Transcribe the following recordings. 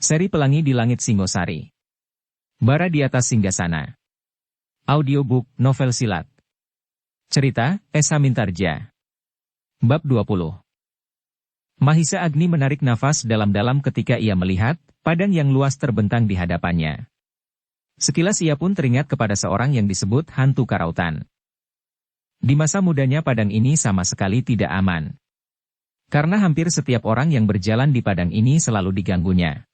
Seri Pelangi di Langit Singosari. Bara di Atas Singgasana. Audiobook, novel silat. Cerita, Esa Mintarja. Bab 20. Mahisa Agni menarik nafas dalam-dalam ketika ia melihat padang yang luas terbentang di hadapannya. Sekilas ia pun teringat kepada seorang yang disebut hantu karautan. Di masa mudanya padang ini sama sekali tidak aman. Karena hampir setiap orang yang berjalan di padang ini selalu diganggunya.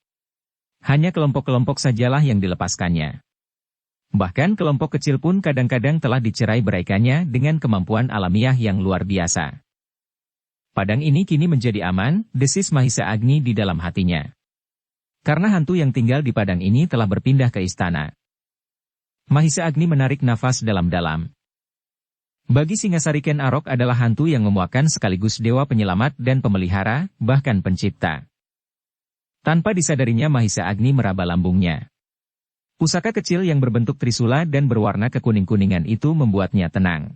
Hanya kelompok-kelompok sajalah yang dilepaskannya. Bahkan kelompok kecil pun kadang-kadang telah dicerai-beraikannya dengan kemampuan alamiah yang luar biasa. Padang ini kini menjadi aman, desis Mahisa Agni di dalam hatinya. Karena hantu yang tinggal di padang ini telah berpindah ke istana. Mahisa Agni menarik nafas dalam-dalam. Bagi Singasari Ken Arok adalah hantu yang memuakan sekaligus dewa penyelamat dan pemelihara, bahkan pencipta. Tanpa disadarinya Mahisa Agni meraba lambungnya. Pusaka kecil yang berbentuk trisula dan berwarna kekuning-kuningan itu membuatnya tenang.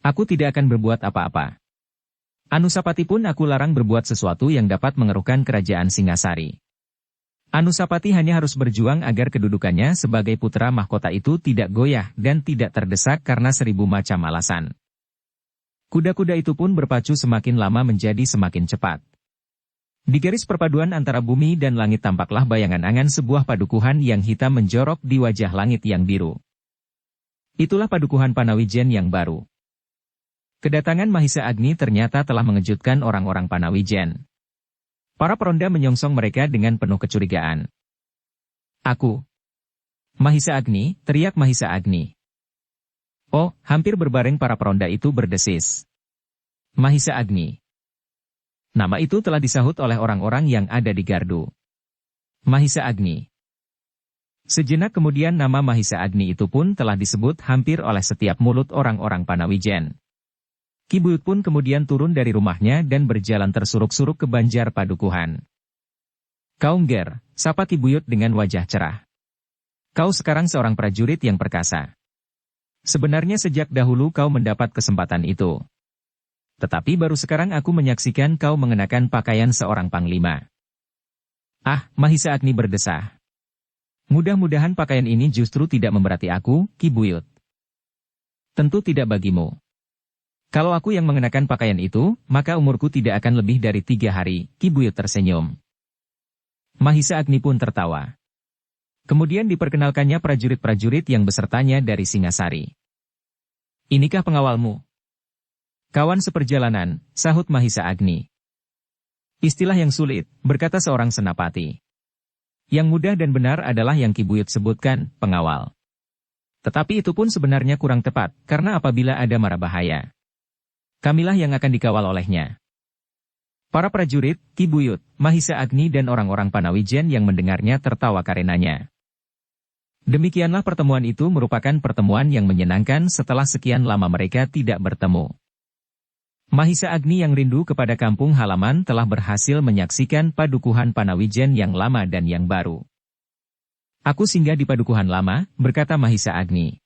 Aku tidak akan berbuat apa-apa. Anusapati pun aku larang berbuat sesuatu yang dapat mengeruhkan kerajaan Singasari. Anusapati hanya harus berjuang agar kedudukannya sebagai putra mahkota itu tidak goyah dan tidak terdesak karena 1000 macam alasan. Kuda-kuda itu pun berpacu semakin lama menjadi semakin cepat. Di garis perpaduan antara bumi dan langit tampaklah bayangan angan sebuah padukuhan yang hitam menjorok di wajah langit yang biru. Itulah padukuhan Panawijen yang baru. Kedatangan Mahisa Agni ternyata telah mengejutkan orang-orang Panawijen. Para peronda menyongsong mereka dengan penuh kecurigaan. Aku. Mahisa Agni, teriak Mahisa Agni. Oh, hampir berbareng para peronda itu berdesis. Mahisa Agni. Nama itu telah disahut oleh orang-orang yang ada di gardu. Mahisa Agni. Sejenak kemudian nama Mahisa Agni itu pun telah disebut hampir oleh setiap mulut orang-orang Panawijen. Ki Buyut pun kemudian turun dari rumahnya dan berjalan tersuruk-suruk ke Banjar Padukuhan. Kau Ngger, sapa Ki Buyut dengan wajah cerah. Kau sekarang seorang prajurit yang perkasa. Sebenarnya sejak dahulu kau mendapat kesempatan itu. Tetapi baru sekarang aku menyaksikan kau mengenakan pakaian seorang panglima. Ah, Mahisa Agni berdesah. Mudah-mudahan pakaian ini justru tidak memberati aku, Ki Buyut. Tentu tidak bagimu. Kalau aku yang mengenakan pakaian itu, maka umurku tidak akan lebih dari 3 hari, Ki Buyut tersenyum. Mahisa Agni pun tertawa. Kemudian diperkenalkannya prajurit-prajurit yang besertanya dari Singasari. Inikah pengawalmu? Kawan seperjalanan, sahut Mahisa Agni. Istilah yang sulit, berkata seorang senapati. Yang mudah dan benar adalah yang Ki Buyut sebutkan, pengawal. Tetapi itu pun sebenarnya kurang tepat, karena apabila ada mara bahaya, kamilah yang akan dikawal olehnya. Para prajurit, Ki Buyut, Mahisa Agni dan orang-orang Panawijen yang mendengarnya tertawa karenanya. Demikianlah pertemuan itu merupakan pertemuan yang menyenangkan setelah sekian lama mereka tidak bertemu. Mahisa Agni yang rindu kepada kampung halaman telah berhasil menyaksikan padukuhan Panawijen yang lama dan yang baru. Aku singgah di padukuhan lama, berkata Mahisa Agni.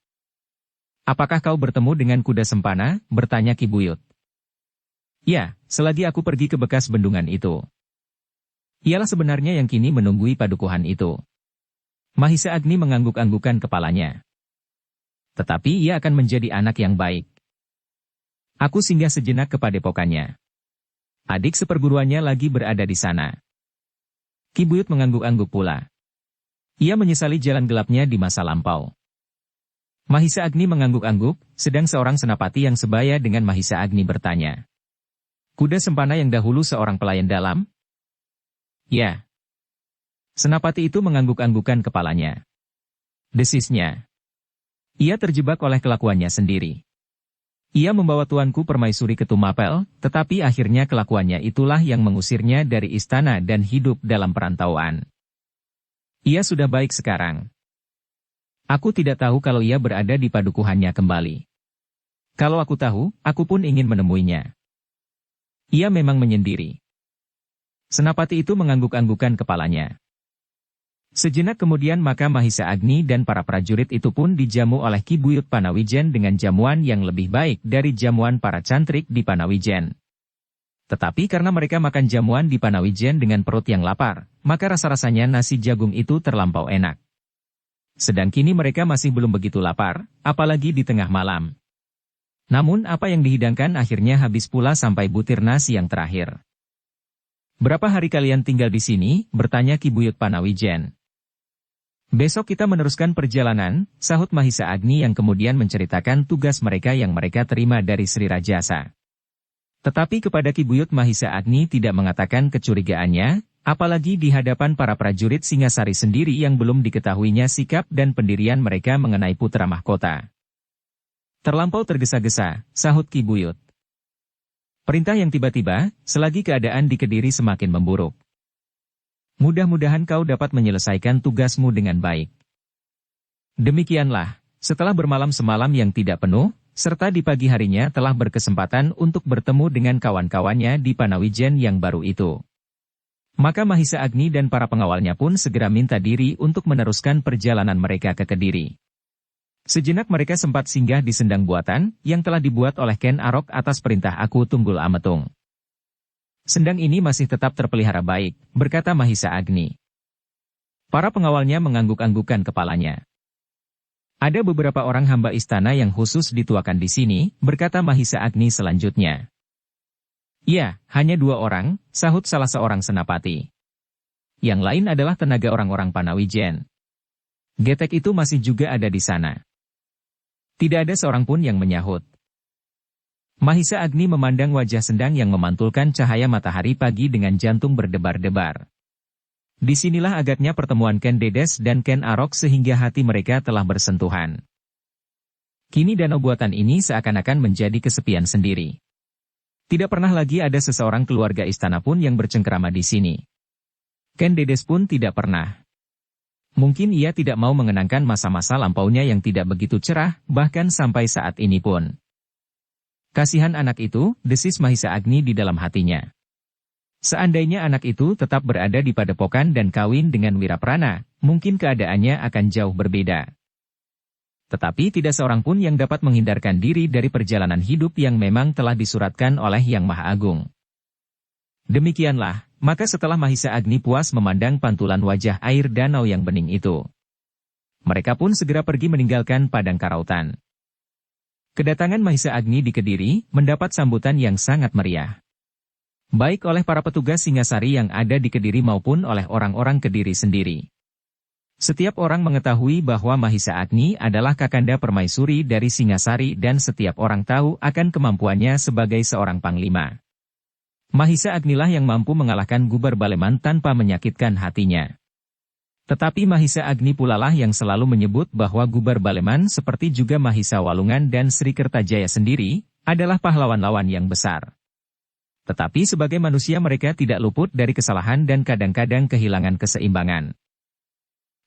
Apakah kau bertemu dengan kuda sempana? Bertanya Ki Buyut. Ya, selagi aku pergi ke bekas bendungan itu. Ialah sebenarnya yang kini menunggui padukuhan itu. Mahisa Agni mengangguk-anggukan kepalanya. Tetapi ia akan menjadi anak yang baik. Aku singgah sejenak ke padepokannya. Adik seperguruannya lagi berada di sana. Ki Buyut mengangguk-angguk pula. Ia menyesali jalan gelapnya di masa lampau. Mahisa Agni mengangguk-angguk, sedang seorang senapati yang sebaya dengan Mahisa Agni bertanya. Kuda sempana yang dahulu seorang pelayan dalam? Ya. Senapati itu mengangguk-anggukan kepalanya. Desisnya. Ia terjebak oleh kelakuannya sendiri. Ia membawa tuanku Permaisuri ke Tumapel, tetapi akhirnya kelakuannya itulah yang mengusirnya dari istana dan hidup dalam perantauan. Ia sudah baik sekarang. Aku tidak tahu kalau ia berada di padukuhannya kembali. Kalau aku tahu, aku pun ingin menemuinya. Ia memang menyendiri. Senapati itu mengangguk-anggukan kepalanya. Sejenak kemudian maka Mahisa Agni dan para prajurit itu pun dijamu oleh Ki Buyut Panawijen dengan jamuan yang lebih baik dari jamuan para cantrik di Panawijen. Tetapi karena mereka makan jamuan di Panawijen dengan perut yang lapar, maka rasa-rasanya nasi jagung itu terlampau enak. Sedang kini mereka masih belum begitu lapar, apalagi di tengah malam. Namun apa yang dihidangkan akhirnya habis pula sampai butir nasi yang terakhir. "Berapa hari kalian tinggal di sini?" bertanya Ki Buyut Panawijen. "Besok kita meneruskan perjalanan," sahut Mahisa Agni yang kemudian menceritakan tugas mereka yang mereka terima dari Sri Rajasa. Tetapi kepada Ki Buyut Mahisa Agni tidak mengatakan kecurigaannya, apalagi di hadapan para prajurit Singasari sendiri yang belum diketahuinya sikap dan pendirian mereka mengenai putra mahkota. "Terlampau tergesa-gesa," sahut Ki Buyut. "Perintah yang tiba-tiba, selagi keadaan di Kediri semakin memburuk. Mudah-mudahan kau dapat menyelesaikan tugasmu dengan baik." Demikianlah, setelah bermalam semalam yang tidak penuh, serta di pagi harinya telah berkesempatan untuk bertemu dengan kawan-kawannya di Panawijen yang baru itu. Maka Mahisa Agni dan para pengawalnya pun segera minta diri untuk meneruskan perjalanan mereka ke Kediri. Sejenak mereka sempat singgah di sendang buatan, yang telah dibuat oleh Ken Arok atas perintah Aku Tunggul Ametung. "Sendang ini masih tetap terpelihara baik," berkata Mahisa Agni. Para pengawalnya mengangguk-anggukan kepalanya. "Ada beberapa orang hamba istana yang khusus dituakan di sini," berkata Mahisa Agni selanjutnya. "Ya, hanya 2 orang," sahut salah seorang senapati. "Yang lain adalah tenaga orang-orang Panawijen. Getek itu masih juga ada di sana." Tidak ada seorang pun yang menyahut. Mahisa Agni memandang wajah Sendang yang memantulkan cahaya matahari pagi dengan jantung berdebar-debar. Disinilah agaknya pertemuan Ken Dedes dan Ken Arok sehingga hati mereka telah bersentuhan. Kini danau buatan ini seakan-akan menjadi kesepian sendiri. Tidak pernah lagi ada seseorang keluarga istana pun yang bercengkerama di sini. Ken Dedes pun tidak pernah. Mungkin ia tidak mau mengenangkan masa-masa lampaunya yang tidak begitu cerah, bahkan sampai saat ini pun. "Kasihan anak itu," desis Mahisa Agni di dalam hatinya. Seandainya anak itu tetap berada di padepokan dan kawin dengan Wiraprana, mungkin keadaannya akan jauh berbeda. Tetapi tidak seorang pun yang dapat menghindarkan diri dari perjalanan hidup yang memang telah disuratkan oleh Yang Maha Agung. Demikianlah, maka setelah Mahisa Agni puas memandang pantulan wajah air danau yang bening itu, mereka pun segera pergi meninggalkan padang karautan. Kedatangan Mahisa Agni di Kediri mendapat sambutan yang sangat meriah. Baik oleh para petugas Singasari yang ada di Kediri maupun oleh orang-orang Kediri sendiri. Setiap orang mengetahui bahwa Mahisa Agni adalah Kakanda Permaisuri dari Singasari dan setiap orang tahu akan kemampuannya sebagai seorang panglima. Mahisa Agnilah yang mampu mengalahkan Gubar Baleman tanpa menyakitkan hatinya. Tetapi Mahisa Agni pulalah yang selalu menyebut bahwa Gubar Baleman seperti juga Mahisa Walungan dan Sri Kertajaya sendiri, adalah pahlawan lawan yang besar. Tetapi sebagai manusia mereka tidak luput dari kesalahan dan kadang-kadang kehilangan keseimbangan.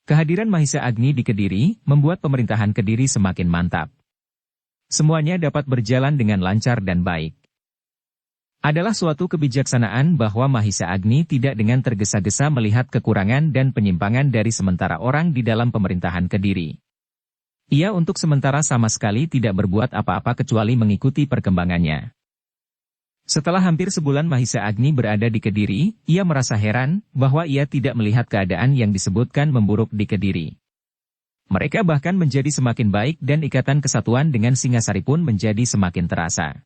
Kehadiran Mahisa Agni di Kediri membuat pemerintahan Kediri semakin mantap. Semuanya dapat berjalan dengan lancar dan baik. Adalah suatu kebijaksanaan bahwa Mahisa Agni tidak dengan tergesa-gesa melihat kekurangan dan penyimpangan dari sementara orang di dalam pemerintahan Kediri. Ia untuk sementara sama sekali tidak berbuat apa-apa kecuali mengikuti perkembangannya. Setelah hampir sebulan Mahisa Agni berada di Kediri, ia merasa heran bahwa ia tidak melihat keadaan yang disebutkan memburuk di Kediri. Mereka bahkan menjadi semakin baik dan ikatan kesatuan dengan Singasari pun menjadi semakin terasa.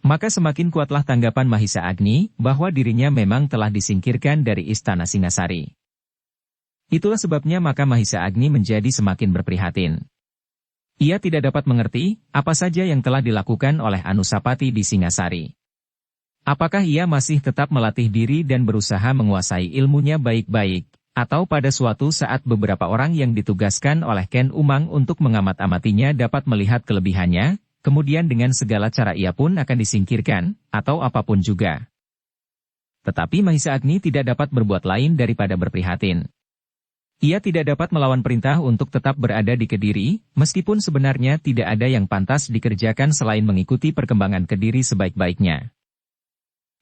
Maka semakin kuatlah tanggapan Mahisa Agni bahwa dirinya memang telah disingkirkan dari istana Singasari. Itulah sebabnya maka Mahisa Agni menjadi semakin berprihatin. Ia tidak dapat mengerti apa saja yang telah dilakukan oleh Anusapati di Singasari. Apakah ia masih tetap melatih diri dan berusaha menguasai ilmunya baik-baik, atau pada suatu saat beberapa orang yang ditugaskan oleh Ken Umang untuk mengamat-amatinya dapat melihat kelebihannya, kemudian dengan segala cara ia pun akan disingkirkan, atau apapun juga. Tetapi Mahisa Agni tidak dapat berbuat lain daripada berprihatin. Ia tidak dapat melawan perintah untuk tetap berada di Kediri, meskipun sebenarnya tidak ada yang pantas dikerjakan selain mengikuti perkembangan Kediri sebaik-baiknya.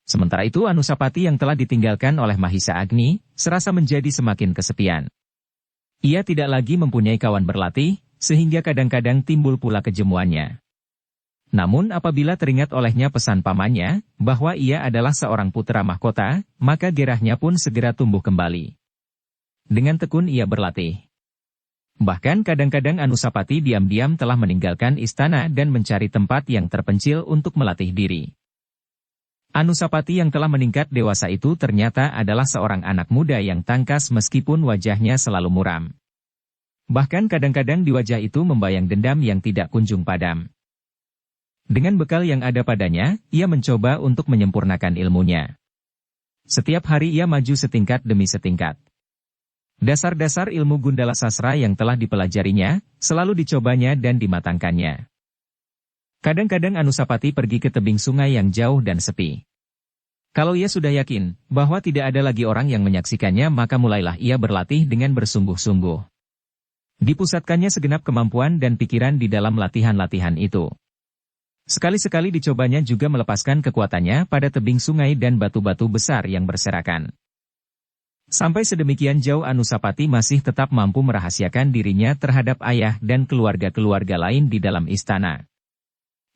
Sementara itu Anusapati yang telah ditinggalkan oleh Mahisa Agni, serasa menjadi semakin kesepian. Ia tidak lagi mempunyai kawan berlatih, sehingga kadang-kadang timbul pula kejemuannya. Namun apabila teringat olehnya pesan pamannya, bahwa ia adalah seorang putra mahkota, maka gairahnya pun segera tumbuh kembali. Dengan tekun ia berlatih. Bahkan kadang-kadang Anusapati diam-diam telah meninggalkan istana dan mencari tempat yang terpencil untuk melatih diri. Anusapati yang telah meningkat dewasa itu ternyata adalah seorang anak muda yang tangkas meskipun wajahnya selalu muram. Bahkan kadang-kadang di wajah itu membayang dendam yang tidak kunjung padam. Dengan bekal yang ada padanya, ia mencoba untuk menyempurnakan ilmunya. Setiap hari ia maju setingkat demi setingkat. Dasar-dasar ilmu Gundala Sasra yang telah dipelajarinya, selalu dicobanya dan dimatangkannya. Kadang-kadang Anusapati pergi ke tebing sungai yang jauh dan sepi. Kalau ia sudah yakin bahwa tidak ada lagi orang yang menyaksikannya, maka mulailah ia berlatih dengan bersungguh-sungguh. Dipusatkannya segenap kemampuan dan pikiran di dalam latihan-latihan itu. Sekali-sekali dicobanya juga melepaskan kekuatannya pada tebing sungai dan batu-batu besar yang berserakan. Sampai sedemikian jauh Anusapati masih tetap mampu merahasiakan dirinya terhadap ayah dan keluarga-keluarga lain di dalam istana.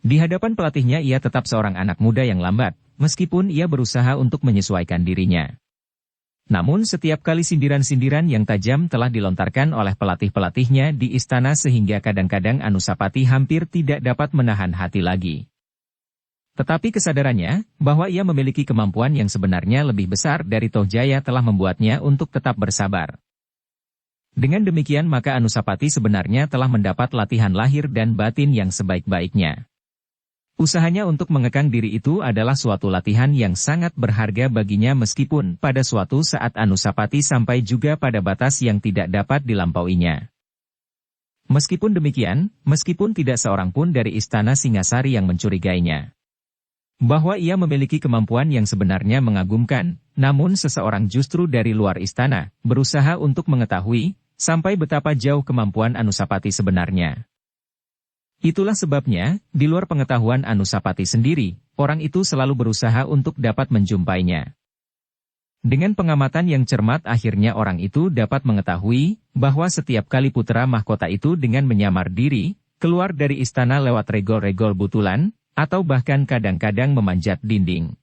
Di hadapan pelatihnya ia tetap seorang anak muda yang lambat, meskipun ia berusaha untuk menyesuaikan dirinya. Namun setiap kali sindiran-sindiran yang tajam telah dilontarkan oleh pelatih-pelatihnya di istana sehingga kadang-kadang Anusapati hampir tidak dapat menahan hati lagi. Tetapi kesadarannya, bahwa ia memiliki kemampuan yang sebenarnya lebih besar dari Tohjaya telah membuatnya untuk tetap bersabar. Dengan demikian maka Anusapati sebenarnya telah mendapat latihan lahir dan batin yang sebaik-baiknya. Usahanya untuk mengekang diri itu adalah suatu latihan yang sangat berharga baginya meskipun pada suatu saat Anusapati sampai juga pada batas yang tidak dapat dilampauinya. Meskipun demikian, meskipun tidak seorang pun dari istana Singasari yang mencurigainya bahwa ia memiliki kemampuan yang sebenarnya mengagumkan, namun seseorang justru dari luar istana berusaha untuk mengetahui sampai betapa jauh kemampuan Anusapati sebenarnya. Itulah sebabnya, di luar pengetahuan Anusapati sendiri, orang itu selalu berusaha untuk dapat menjumpainya. Dengan pengamatan yang cermat akhirnya orang itu dapat mengetahui bahwa setiap kali putra mahkota itu dengan menyamar diri, keluar dari istana lewat regol-regol butulan, atau bahkan kadang-kadang memanjat dinding.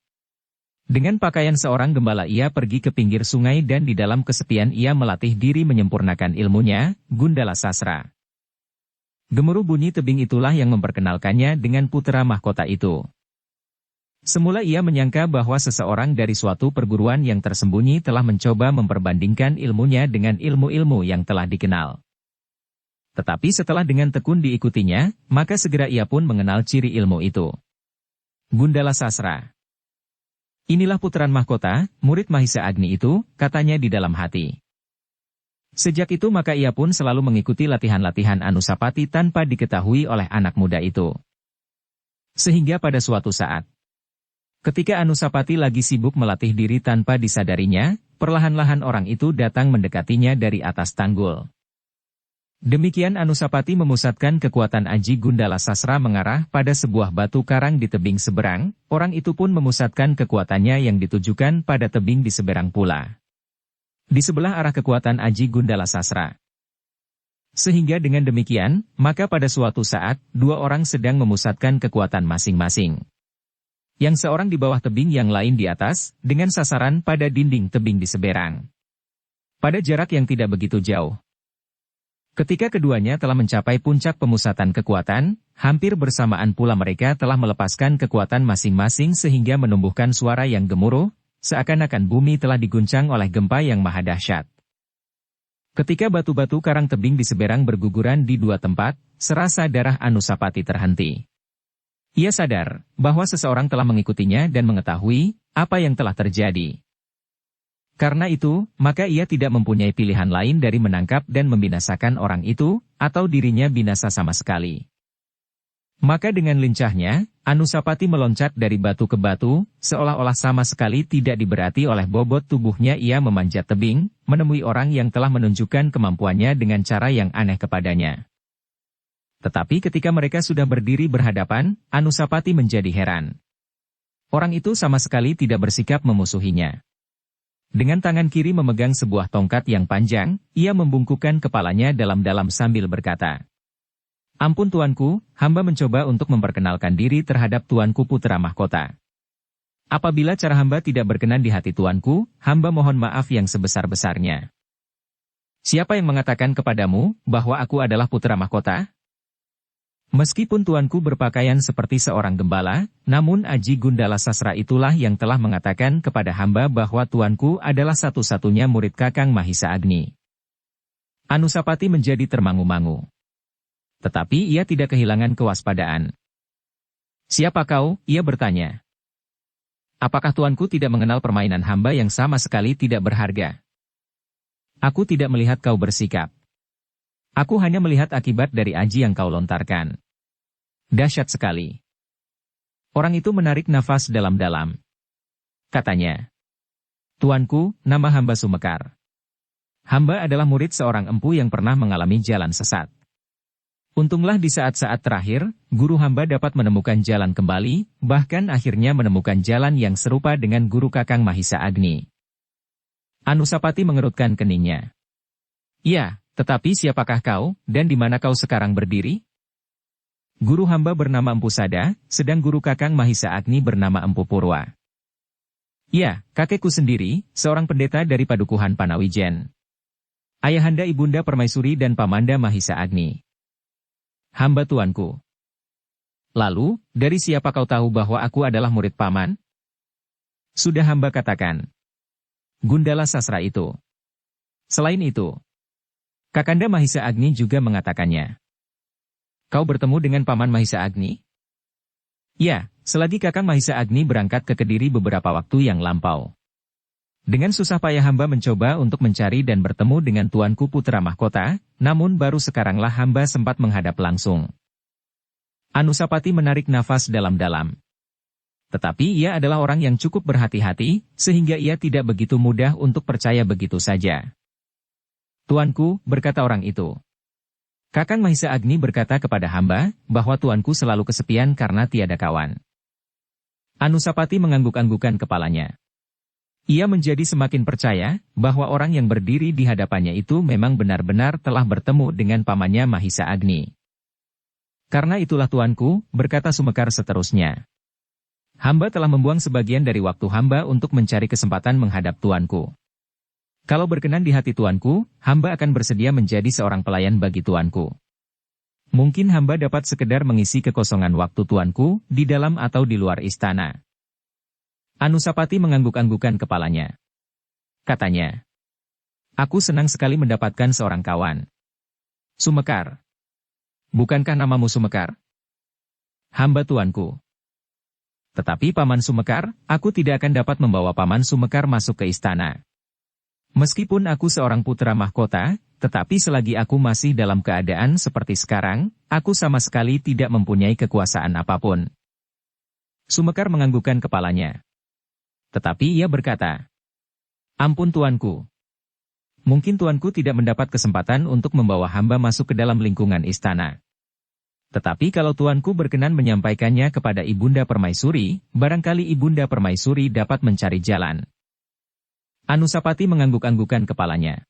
Dengan pakaian seorang gembala ia pergi ke pinggir sungai dan di dalam kesepian ia melatih diri menyempurnakan ilmunya, Gundala Sasra. Gemuruh bunyi tebing itulah yang memperkenalkannya dengan putra mahkota itu. Semula ia menyangka bahwa seseorang dari suatu perguruan yang tersembunyi telah mencoba memperbandingkan ilmunya dengan ilmu-ilmu yang telah dikenal. Tetapi setelah dengan tekun diikutinya, maka segera ia pun mengenal ciri ilmu itu. Gundala Sasra. Inilah putaran mahkota, murid Mahisa Agni itu, katanya di dalam hati. Sejak itu maka ia pun selalu mengikuti latihan-latihan Anusapati tanpa diketahui oleh anak muda itu. Sehingga pada suatu saat, ketika Anusapati lagi sibuk melatih diri tanpa disadarinya, perlahan-lahan orang itu datang mendekatinya dari atas tanggul. Demikian Anusapati memusatkan kekuatan Aji Gundala Sasra mengarah pada sebuah batu karang di tebing seberang, orang itu pun memusatkan kekuatannya yang ditujukan pada tebing di seberang pula. Di sebelah arah kekuatan Aji Gundala Sasra. Sehingga dengan demikian, maka pada suatu saat, dua orang sedang memusatkan kekuatan masing-masing. Yang seorang di bawah tebing yang lain di atas, dengan sasaran pada dinding tebing di seberang. Pada jarak yang tidak begitu jauh. Ketika keduanya telah mencapai puncak pemusatan kekuatan, hampir bersamaan pula mereka telah melepaskan kekuatan masing-masing sehingga menumbuhkan suara yang gemuruh, seakan-akan bumi telah diguncang oleh gempa yang maha dahsyat. Ketika batu-batu karang tebing di seberang berguguran di dua tempat, serasa darah Anusapati terhenti. Ia sadar bahwa seseorang telah mengikutinya dan mengetahui apa yang telah terjadi. Karena itu, maka ia tidak mempunyai pilihan lain dari menangkap dan membinasakan orang itu, atau dirinya binasa sama sekali. Maka dengan lincahnya, Anusapati meloncat dari batu ke batu, seolah-olah sama sekali tidak diberati oleh bobot tubuhnya ia memanjat tebing, menemui orang yang telah menunjukkan kemampuannya dengan cara yang aneh kepadanya. Tetapi ketika mereka sudah berdiri berhadapan, Anusapati menjadi heran. Orang itu sama sekali tidak bersikap memusuhinya. Dengan tangan kiri memegang sebuah tongkat yang panjang, ia membungkukkan kepalanya dalam-dalam sambil berkata, Ampun tuanku, hamba mencoba untuk memperkenalkan diri terhadap tuanku putra mahkota. Apabila cara hamba tidak berkenan di hati tuanku, hamba mohon maaf yang sebesar-besarnya. Siapa yang mengatakan kepadamu bahwa aku adalah putra mahkota? Meskipun tuanku berpakaian seperti seorang gembala, namun Aji Gundala Sasra itulah yang telah mengatakan kepada hamba bahwa tuanku adalah satu-satunya murid Kakang Mahisa Agni. Anusapati menjadi termangu-mangu. Tetapi ia tidak kehilangan kewaspadaan. Siapa kau? Ia bertanya. Apakah tuanku tidak mengenal permainan hamba yang sama sekali tidak berharga? Aku tidak melihat kau bersikap. Aku hanya melihat akibat dari aji yang kau lontarkan. Dahsyat sekali. Orang itu menarik nafas dalam-dalam. Katanya, tuanku, nama hamba Sumekar. Hamba adalah murid seorang empu yang pernah mengalami jalan sesat. Untunglah di saat-saat terakhir, guru hamba dapat menemukan jalan kembali, bahkan akhirnya menemukan jalan yang serupa dengan guru Kakang Mahisa Agni. Anusapati mengerutkan keningnya. Ya, tetapi siapakah kau, dan di mana kau sekarang berdiri? Guru hamba bernama Empu Sada, sedang guru Kakang Mahisa Agni bernama Empu Purwa. Ya, kakekku sendiri, seorang pendeta dari Padukuhan Panawijen. Ayahanda Ibunda Permaisuri dan Pamanda Mahisa Agni. Hamba tuanku. Lalu, dari siapa kau tahu bahwa aku adalah murid paman? Sudah hamba katakan. Gundala Sasra itu. Selain itu, Kakanda Mahisa Agni juga mengatakannya. Kau bertemu dengan Paman Mahisa Agni? Ya, selagi Kakang Mahisa Agni berangkat ke Kediri beberapa waktu yang lampau. Dengan susah payah hamba mencoba untuk mencari dan bertemu dengan tuanku putra mahkota, namun baru sekaranglah hamba sempat menghadap langsung. Anusapati menarik nafas dalam-dalam. Tetapi ia adalah orang yang cukup berhati-hati, sehingga ia tidak begitu mudah untuk percaya begitu saja. Tuanku, berkata orang itu. Kakang Mahisa Agni berkata kepada hamba, bahwa tuanku selalu kesepian karena tiada kawan. Anusapati mengangguk-anggukan kepalanya. Ia menjadi semakin percaya, bahwa orang yang berdiri di hadapannya itu memang benar-benar telah bertemu dengan pamannya Mahisa Agni. Karena itulah tuanku, berkata Sumekar seterusnya. Hamba telah membuang sebagian dari waktu hamba untuk mencari kesempatan menghadap tuanku. Kalau berkenan di hati tuanku, hamba akan bersedia menjadi seorang pelayan bagi tuanku. Mungkin hamba dapat sekedar mengisi kekosongan waktu tuanku, di dalam atau di luar istana. Anusapati mengangguk-anggukan kepalanya. Katanya, aku senang sekali mendapatkan seorang kawan. Sumekar. Bukankah namamu Sumekar? Hamba tuanku. Tetapi Paman Sumekar, aku tidak akan dapat membawa Paman Sumekar masuk ke istana. Meskipun aku seorang putra mahkota, tetapi selagi aku masih dalam keadaan seperti sekarang, aku sama sekali tidak mempunyai kekuasaan apapun. Sumekar menganggukkan kepalanya. Tetapi ia berkata, ampun tuanku. Mungkin tuanku tidak mendapat kesempatan untuk membawa hamba masuk ke dalam lingkungan istana. Tetapi kalau tuanku berkenan menyampaikannya kepada Ibunda Permaisuri, barangkali Ibunda Permaisuri dapat mencari jalan. Anusapati mengangguk-anggukan kepalanya.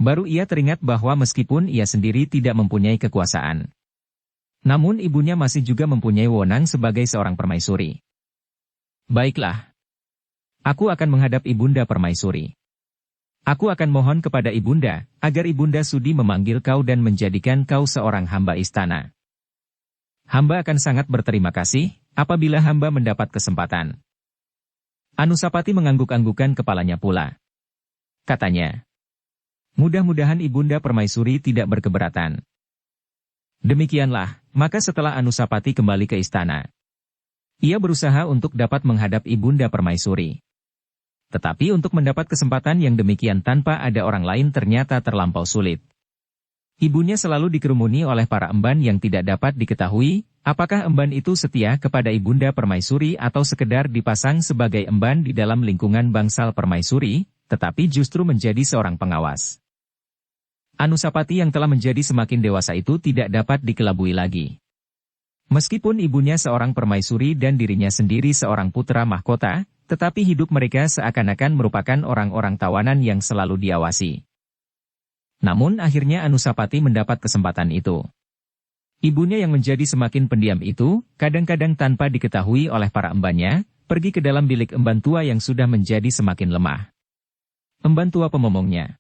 Baru ia teringat bahwa meskipun ia sendiri tidak mempunyai kekuasaan, namun ibunya masih juga mempunyai wewenang sebagai seorang permaisuri. Baiklah. Aku akan menghadap Ibunda Permaisuri. Aku akan mohon kepada Ibunda, agar Ibunda sudi memanggil kau dan menjadikan kau seorang hamba istana. Hamba akan sangat berterima kasih, apabila hamba mendapat kesempatan. Anusapati mengangguk-anggukan kepalanya pula. Katanya, mudah-mudahan Ibunda Permaisuri tidak berkeberatan. Demikianlah, maka setelah Anusapati kembali ke istana, ia berusaha untuk dapat menghadap Ibunda Permaisuri. Tetapi untuk mendapat kesempatan yang demikian tanpa ada orang lain ternyata terlampau sulit. Ibunya selalu dikerumuni oleh para emban yang tidak dapat diketahui, apakah emban itu setia kepada Ibunda Permaisuri atau sekedar dipasang sebagai emban di dalam lingkungan bangsal Permaisuri, tetapi justru menjadi seorang pengawas. Anusapati yang telah menjadi semakin dewasa itu tidak dapat dikelabui lagi. Meskipun ibunya seorang permaisuri dan dirinya sendiri seorang putra mahkota, tetapi hidup mereka seakan-akan merupakan orang-orang tawanan yang selalu diawasi. Namun akhirnya Anusapati mendapat kesempatan itu. Ibunya yang menjadi semakin pendiam itu, kadang-kadang tanpa diketahui oleh para embannya, pergi ke dalam bilik emban tua yang sudah menjadi semakin lemah. Emban tua pemomongnya.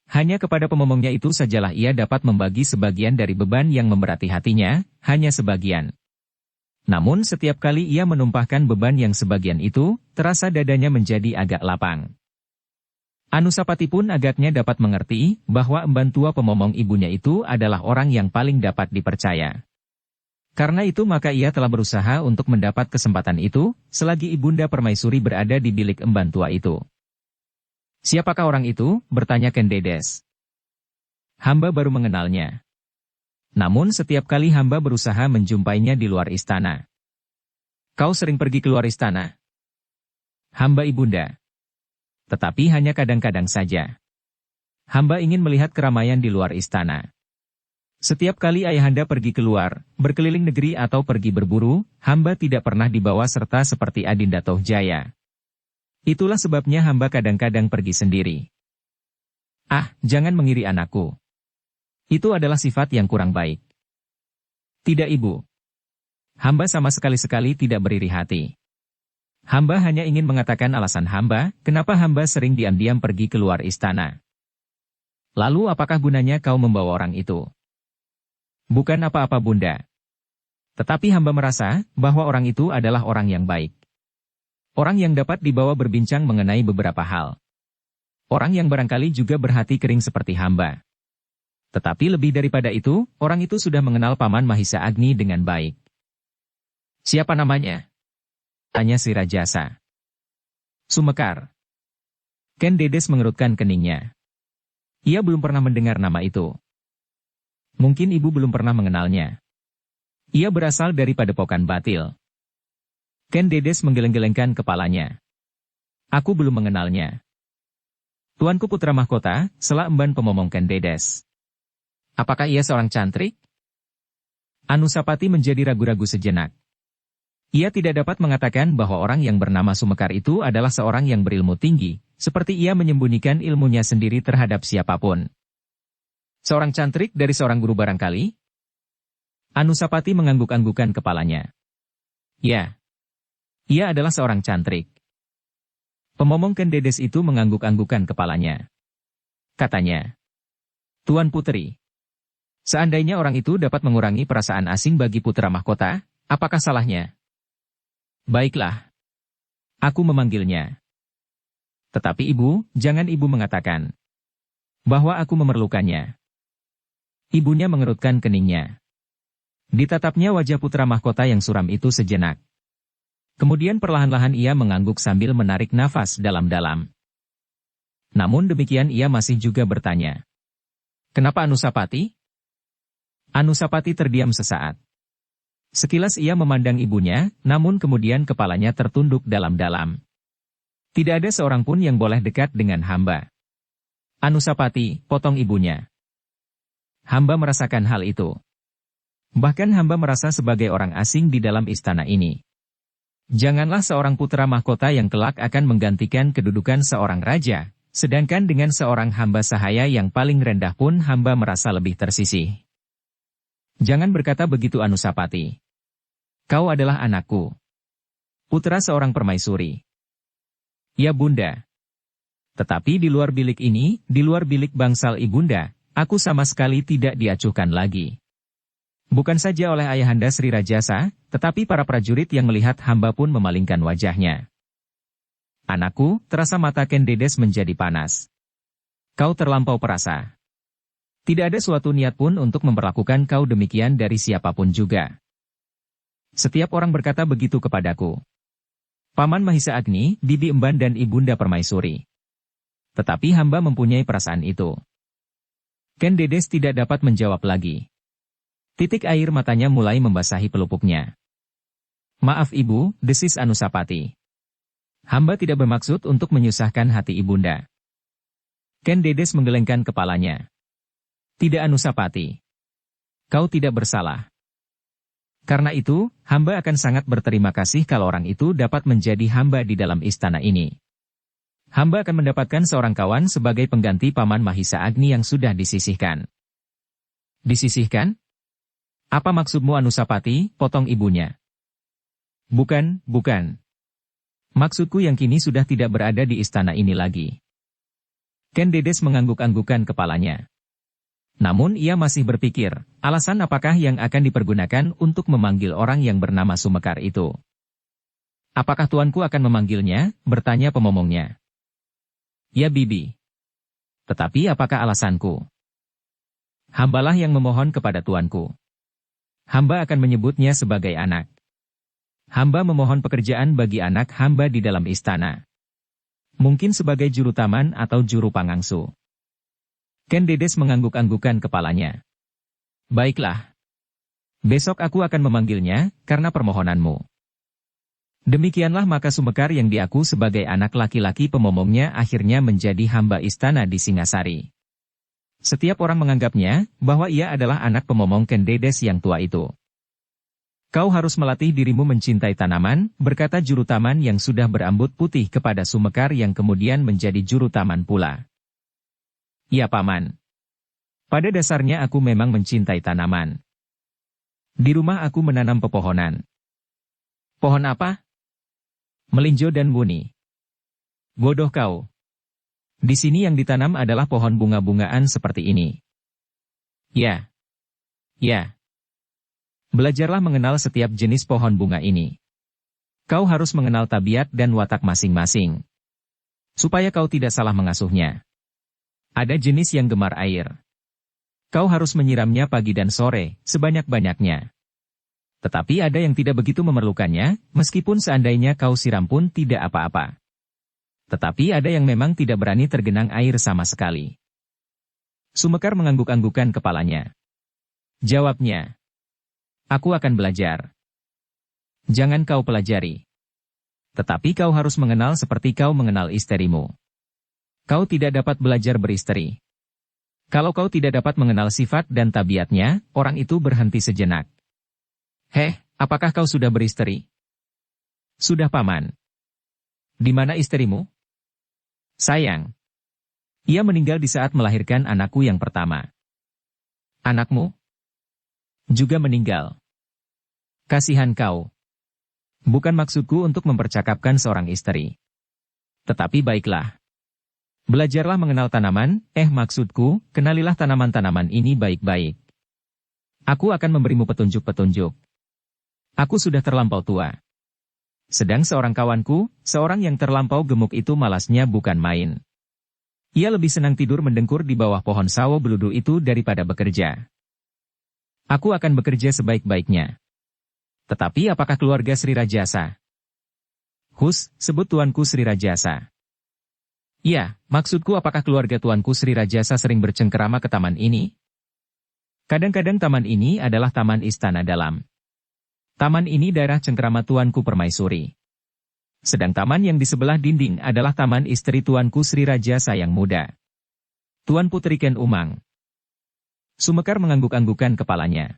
Hanya kepada pemomongnya itu sajalah ia dapat membagi sebagian dari beban yang memberati hatinya, hanya sebagian. Namun setiap kali ia menumpahkan beban yang sebagian itu, terasa dadanya menjadi agak lapang. Anusapati pun agaknya dapat mengerti bahwa emban tua pemomong ibunya itu adalah orang yang paling dapat dipercaya. Karena itu maka ia telah berusaha untuk mendapat kesempatan itu, selagi Ibunda Permaisuri berada di bilik emban tua itu. "Siapakah orang itu?" bertanya Ken Dedes. "Hamba baru mengenalnya. Namun setiap kali hamba berusaha menjumpainya di luar istana." "Kau sering pergi keluar istana?" "Hamba Ibunda. Tetapi hanya kadang-kadang saja. Hamba ingin melihat keramaian di luar istana. Setiap kali ayahanda pergi keluar, berkeliling negeri atau pergi berburu, hamba tidak pernah dibawa serta seperti Adinda Tohjaya. Itulah sebabnya hamba kadang-kadang pergi sendiri." "Ah, jangan mengiri anakku. Itu adalah sifat yang kurang baik." "Tidak, Ibu. Hamba sama sekali-sekali tidak beriri hati. Hamba hanya ingin mengatakan alasan hamba, kenapa hamba sering diam-diam pergi keluar istana." "Lalu apakah gunanya kau membawa orang itu?" "Bukan apa-apa Bunda. Tetapi hamba merasa bahwa orang itu adalah orang yang baik. Orang yang dapat dibawa berbincang mengenai beberapa hal. Orang yang barangkali juga berhati kering seperti hamba. Tetapi lebih daripada itu, orang itu sudah mengenal Paman Mahisa Agni dengan baik." "Siapa namanya?" tanya si Rajasa. "Sumekar." Ken Dedes mengerutkan keningnya. Ia belum pernah mendengar nama itu. Mungkin ibu belum pernah mengenalnya. Ia berasal dari Padepokan Batil. Ken Dedes menggeleng-gelengkan kepalanya. "Aku belum mengenalnya." "Tuanku putra mahkota," sela emban pemomong Ken Dedes. "Apakah ia seorang cantrik?" Anusapati menjadi ragu-ragu sejenak. Ia tidak dapat mengatakan bahwa orang yang bernama Sumekar itu adalah seorang yang berilmu tinggi, seperti ia menyembunyikan ilmunya sendiri terhadap siapapun. "Seorang cantrik dari seorang guru barangkali?" Anusapati mengangguk-anggukan kepalanya. "Ya, ia adalah seorang cantrik." Pemomong Ken Dedes itu mengangguk-anggukan kepalanya. Katanya, "Tuan Putri, seandainya orang itu dapat mengurangi perasaan asing bagi putra mahkota, apakah salahnya?" "Baiklah. Aku memanggilnya. Tetapi ibu, jangan ibu mengatakan bahwa aku memerlukannya." Ibunya mengerutkan keningnya. Ditatapnya wajah putra mahkota yang suram itu sejenak. Kemudian perlahan-lahan ia mengangguk sambil menarik nafas dalam-dalam. Namun demikian ia masih juga bertanya, "Kenapa Anusapati?" Anusapati terdiam sesaat. Sekilas ia memandang ibunya, namun kemudian kepalanya tertunduk dalam-dalam. "Tidak ada seorang pun yang boleh dekat dengan hamba." "Anusapati," potong ibunya. "Hamba merasakan hal itu. Bahkan hamba merasa sebagai orang asing di dalam istana ini. Janganlah seorang putra mahkota yang kelak akan menggantikan kedudukan seorang raja, sedangkan dengan seorang hamba sahaya yang paling rendah pun hamba merasa lebih tersisih." "Jangan berkata begitu Anusapati. Kau adalah anakku. Putra seorang permaisuri." "Ya Bunda. Tetapi di luar bilik ini, di luar bilik bangsal ibunda, aku sama sekali tidak diacuhkan lagi. Bukan saja oleh ayahanda Sri Rajasa, tetapi para prajurit yang melihat hamba pun memalingkan wajahnya." "Anakku," terasa mata Ken Dedes menjadi panas. "Kau terlampau perasa. Tidak ada suatu niat pun untuk memperlakukan kau demikian dari siapapun juga. Setiap orang berkata begitu kepadaku. Paman Mahisa Agni, Bibi Emban dan Ibunda Permaisuri. Tetapi hamba mempunyai perasaan itu." Ken Dedes tidak dapat menjawab lagi. Titik air matanya mulai membasahi pelupuknya. "Maaf Ibu," desis Anusapati. "Hamba tidak bermaksud untuk menyusahkan hati Ibunda." Ken Dedes menggelengkan kepalanya. "Tidak Anusapati. Kau tidak bersalah. Karena itu, hamba akan sangat berterima kasih kalau orang itu dapat menjadi hamba di dalam istana ini. Hamba akan mendapatkan seorang kawan sebagai pengganti Paman Mahisa Agni yang sudah disisihkan." "Disisihkan?" Apa maksudmu Anusapati? Potong ibunya. Bukan, bukan. Maksudku yang kini sudah tidak berada di istana ini lagi. Ken Dedes mengangguk-anggukan kepalanya. Namun ia masih berpikir, alasan apakah yang akan dipergunakan untuk memanggil orang yang bernama Sumekar itu. Apakah tuanku akan memanggilnya? Bertanya pemomongnya. Ya Bibi. Tetapi apakah alasanku? Hambalah yang memohon kepada tuanku. Hamba akan menyebutnya sebagai anak. Hamba memohon pekerjaan bagi anak hamba di dalam istana. Mungkin sebagai juru taman atau juru pangangsu. Ken Dedes mengangguk-anggukan kepalanya. Baiklah. Besok aku akan memanggilnya, karena permohonanmu. Demikianlah maka Sumekar yang diaku sebagai anak laki-laki pemomongnya akhirnya menjadi hamba istana di Singasari. Setiap orang menganggapnya, bahwa ia adalah anak pemomong Ken Dedes yang tua itu. Kau harus melatih dirimu mencintai tanaman, berkata juru taman yang sudah berambut putih kepada Sumekar yang kemudian menjadi juru taman pula. Ya Paman. Pada dasarnya aku memang mencintai tanaman. Di rumah aku menanam pepohonan. Pohon apa? Melinjo dan wuni. Bodoh kau. Di sini yang ditanam adalah pohon bunga-bungaan seperti ini. Ya. Ya. Belajarlah mengenal setiap jenis pohon bunga ini. Kau harus mengenal tabiat dan watak masing-masing. Supaya kau tidak salah mengasuhnya. Ada jenis yang gemar air. Kau harus menyiramnya pagi dan sore, sebanyak-banyaknya. Tetapi ada yang tidak begitu memerlukannya, meskipun seandainya kau siram pun tidak apa-apa. Tetapi ada yang memang tidak berani tergenang air sama sekali. Sumekar mengangguk-anggukan kepalanya. Jawabnya. Aku akan belajar. Jangan kau pelajari. Tetapi kau harus mengenal seperti kau mengenal istrimu. Kau tidak dapat belajar beristri. Kalau kau tidak dapat mengenal sifat dan tabiatnya, orang itu berhenti sejenak. Heh, apakah kau sudah beristri? Sudah Paman. Di mana istrimu? Sayang. Ia meninggal di saat melahirkan anakku yang pertama. Anakmu? Juga meninggal. Kasihan kau. Bukan maksudku untuk mempercakapkan seorang istri. Tetapi baiklah. Belajarlah mengenal tanaman, maksudku, kenalilah tanaman-tanaman ini baik-baik. Aku akan memberimu petunjuk-petunjuk. Aku sudah terlampau tua. Sedang seorang kawanku, seorang yang terlampau gemuk itu malasnya bukan main. Ia lebih senang tidur mendengkur di bawah pohon sawo beludu itu daripada bekerja. Aku akan bekerja sebaik-baiknya. Tetapi apakah keluarga Sri Rajasa? Hus, sebut tuanku Sri Rajasa. Ya, maksudku apakah keluarga tuanku Sri Rajasa sering bercengkerama ke taman ini? Kadang-kadang taman ini adalah taman istana dalam. Taman ini daerah cengkerama tuanku Permaisuri. Sedang taman yang di sebelah dinding adalah taman istri tuanku Sri Rajasa yang muda. Tuan Putri Ken Umang. Sumekar mengangguk-anggukan kepalanya.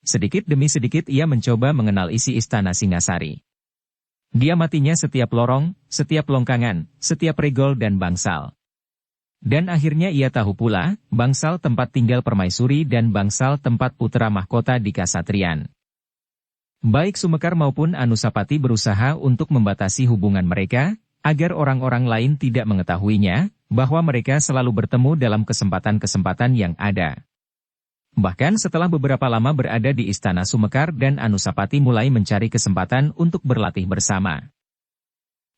Sedikit demi sedikit ia mencoba mengenal isi istana Singasari. Dia matinya setiap lorong, setiap longkangan, setiap regol dan bangsal. Dan akhirnya ia tahu pula, bangsal tempat tinggal Permaisuri dan bangsal tempat putra mahkota di Kasatrian. Baik Sumekar maupun Anusapati berusaha untuk membatasi hubungan mereka, agar orang-orang lain tidak mengetahuinya, bahwa mereka selalu bertemu dalam kesempatan-kesempatan yang ada. Bahkan setelah beberapa lama berada di istana Sumekar dan Anusapati mulai mencari kesempatan untuk berlatih bersama.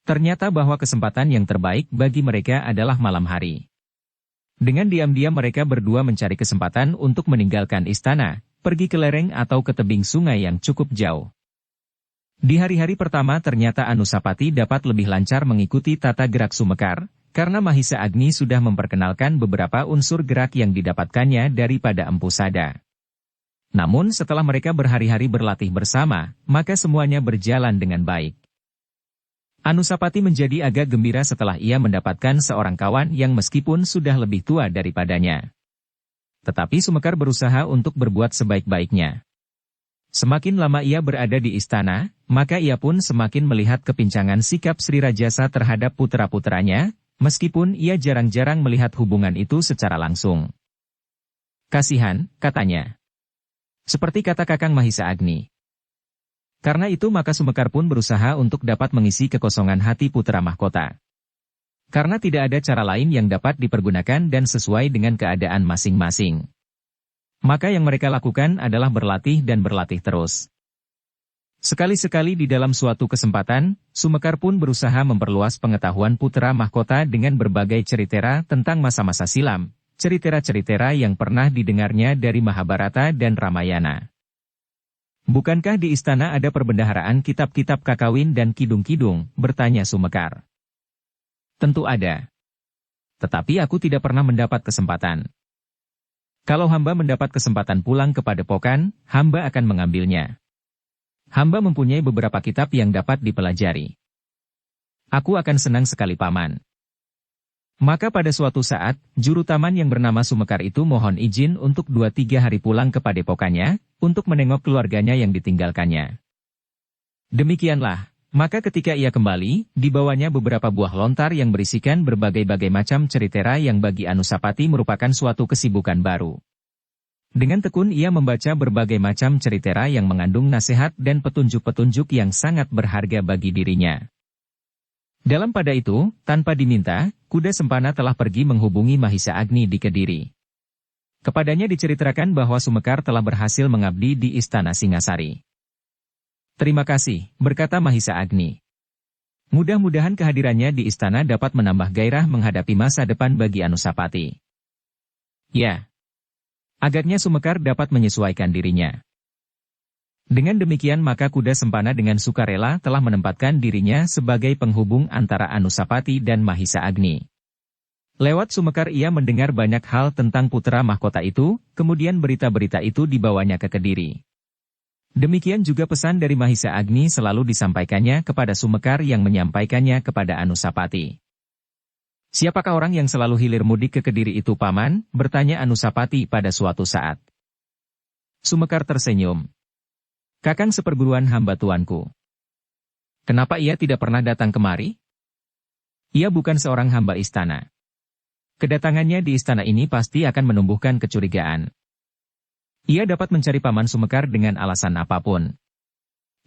Ternyata bahwa kesempatan yang terbaik bagi mereka adalah malam hari. Dengan diam-diam mereka berdua mencari kesempatan untuk meninggalkan istana, pergi ke lereng atau ke tebing sungai yang cukup jauh. Di hari-hari pertama ternyata Anusapati dapat lebih lancar mengikuti tata gerak Sumekar, karena Mahisa Agni sudah memperkenalkan beberapa unsur gerak yang didapatkannya daripada Empu Sada. Namun setelah mereka berhari-hari berlatih bersama, maka semuanya berjalan dengan baik. Anusapati menjadi agak gembira setelah ia mendapatkan seorang kawan yang meskipun sudah lebih tua daripadanya. Tetapi Sumekar berusaha untuk berbuat sebaik-baiknya. Semakin lama ia berada di istana, maka ia pun semakin melihat kepincangan sikap Sri Rajasa terhadap putra-putranya, meskipun ia jarang-jarang melihat hubungan itu secara langsung. Kasihan, katanya. Seperti kata Kakang Mahisa Agni. Karena itu maka Sumekar pun berusaha untuk dapat mengisi kekosongan hati putra mahkota. Karena tidak ada cara lain yang dapat dipergunakan dan sesuai dengan keadaan masing-masing. Maka yang mereka lakukan adalah berlatih dan berlatih terus. Sekali-sekali di dalam suatu kesempatan, Sumekar pun berusaha memperluas pengetahuan putra mahkota dengan berbagai cerita tentang masa-masa silam, cerita-cerita yang pernah didengarnya dari Mahabharata dan Ramayana. Bukankah di istana ada perbendaharaan kitab-kitab kakawin dan kidung-kidung, bertanya Sumekar. Tentu ada. Tetapi aku tidak pernah mendapat kesempatan. Kalau hamba mendapat kesempatan pulang ke padepokan, hamba akan mengambilnya. Hamba mempunyai beberapa kitab yang dapat dipelajari. Aku akan senang sekali paman. Maka pada suatu saat, juru taman yang bernama Sumekar itu mohon izin untuk 2-3 hari pulang ke padepokannya, untuk menengok keluarganya yang ditinggalkannya. Demikianlah. Maka ketika ia kembali, dibawanya beberapa buah lontar yang berisikan berbagai-bagai macam cerita yang bagi Anusapati merupakan suatu kesibukan baru. Dengan tekun ia membaca berbagai macam cerita yang mengandung nasihat dan petunjuk-petunjuk yang sangat berharga bagi dirinya. Dalam pada itu, tanpa diminta, kuda sempana telah pergi menghubungi Mahisa Agni di Kediri. Kepadanya diceritakan bahwa Sumekar telah berhasil mengabdi di Istana Singasari. Terima kasih, berkata Mahisa Agni. Mudah-mudahan kehadirannya di istana dapat menambah gairah menghadapi masa depan bagi Anusapati. Ya. Agaknya Sumekar dapat menyesuaikan dirinya. Dengan demikian maka kuda sempana dengan sukarela telah menempatkan dirinya sebagai penghubung antara Anusapati dan Mahisa Agni. Lewat Sumekar ia mendengar banyak hal tentang putra mahkota itu, kemudian berita-berita itu dibawanya ke Kediri. Demikian juga pesan dari Mahisa Agni selalu disampaikannya kepada Sumekar yang menyampaikannya kepada Anusapati. Siapakah orang yang selalu hilir mudik ke Kediri itu paman? Bertanya Anusapati pada suatu saat. Sumekar tersenyum. Kakang seperguruan hamba tuanku. Kenapa ia tidak pernah datang kemari? Ia bukan seorang hamba istana. Kedatangannya di istana ini pasti akan menumbuhkan kecurigaan. Ia dapat mencari paman Sumekar dengan alasan apapun.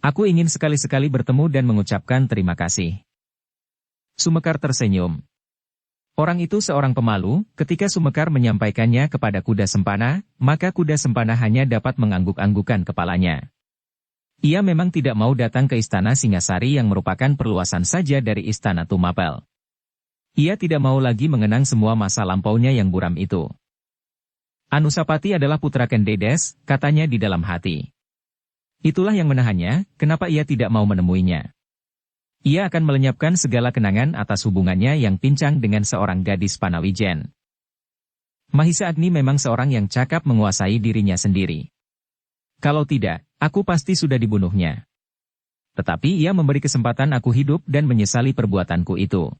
Aku ingin sekali-sekali bertemu dan mengucapkan terima kasih. Sumekar tersenyum. Orang itu seorang pemalu, ketika Sumekar menyampaikannya kepada kuda sempana, maka kuda sempana hanya dapat mengangguk-anggukan kepalanya. Ia memang tidak mau datang ke Istana Singasari yang merupakan perluasan saja dari Istana Tumapel. Ia tidak mau lagi mengenang semua masa lampaunya yang buram itu. Anusapati adalah putra Kendedes, katanya di dalam hati. Itulah yang menahannya, kenapa ia tidak mau menemuinya. Ia akan melenyapkan segala kenangan atas hubungannya yang pincang dengan seorang gadis Panawijen. Mahisa Agni memang seorang yang cakap menguasai dirinya sendiri. Kalau tidak, aku pasti sudah dibunuhnya. Tetapi ia memberi kesempatan aku hidup dan menyesali perbuatanku itu.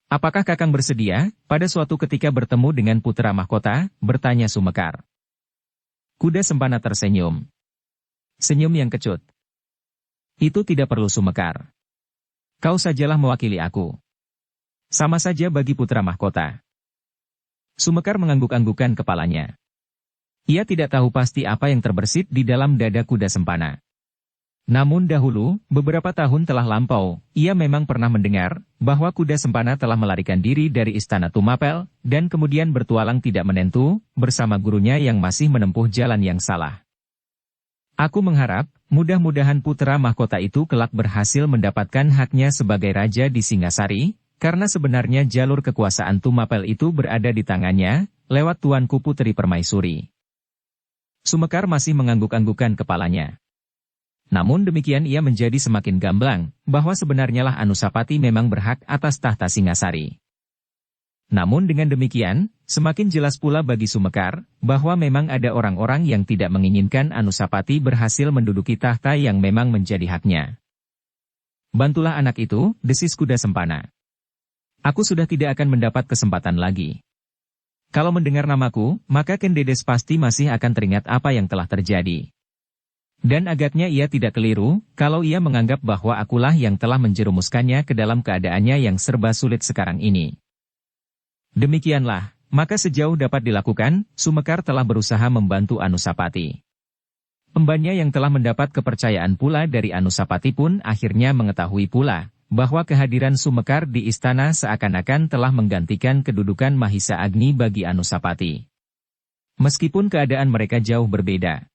Apakah Kakang bersedia, pada suatu ketika bertemu dengan putra mahkota, bertanya Sumekar. Kuda sempana tersenyum. Senyum yang kecut. Itu tidak perlu Sumekar. Kau sajalah mewakili aku. Sama saja bagi putra mahkota. Sumekar mengangguk-anggukan kepalanya. Ia tidak tahu pasti apa yang terbersit di dalam dada kuda sempana. Namun dahulu, beberapa tahun telah lampau, ia memang pernah mendengar bahwa kuda sempana telah melarikan diri dari Istana Tumapel, dan kemudian bertualang tidak menentu, bersama gurunya yang masih menempuh jalan yang salah. Aku mengharap, mudah-mudahan putra mahkota itu kelak berhasil mendapatkan haknya sebagai raja di Singasari, karena sebenarnya jalur kekuasaan Tumapel itu berada di tangannya, lewat tuanku Putri Permaisuri. Sumekar masih mengangguk-anggukan kepalanya. Namun demikian ia menjadi semakin gamblang, bahwa sebenarnya lah Anusapati memang berhak atas tahta Singasari. Namun dengan demikian, semakin jelas pula bagi Sumekar, bahwa memang ada orang-orang yang tidak menginginkan Anusapati berhasil menduduki tahta yang memang menjadi haknya. Bantulah anak itu, desis kuda sempana. Aku sudah tidak akan mendapat kesempatan lagi. Kalau mendengar namaku, maka Kendedes pasti masih akan teringat apa yang telah terjadi. Dan agaknya ia tidak keliru, kalau ia menganggap bahwa akulah yang telah menjerumuskannya ke dalam keadaannya yang serba sulit sekarang ini. Demikianlah, maka sejauh dapat dilakukan, Sumekar telah berusaha membantu Anusapati. Embannya yang telah mendapat kepercayaan pula dari Anusapati pun akhirnya mengetahui pula bahwa kehadiran Sumekar di istana seakan-akan telah menggantikan kedudukan Mahisa Agni bagi Anusapati. Meskipun keadaan mereka jauh berbeda.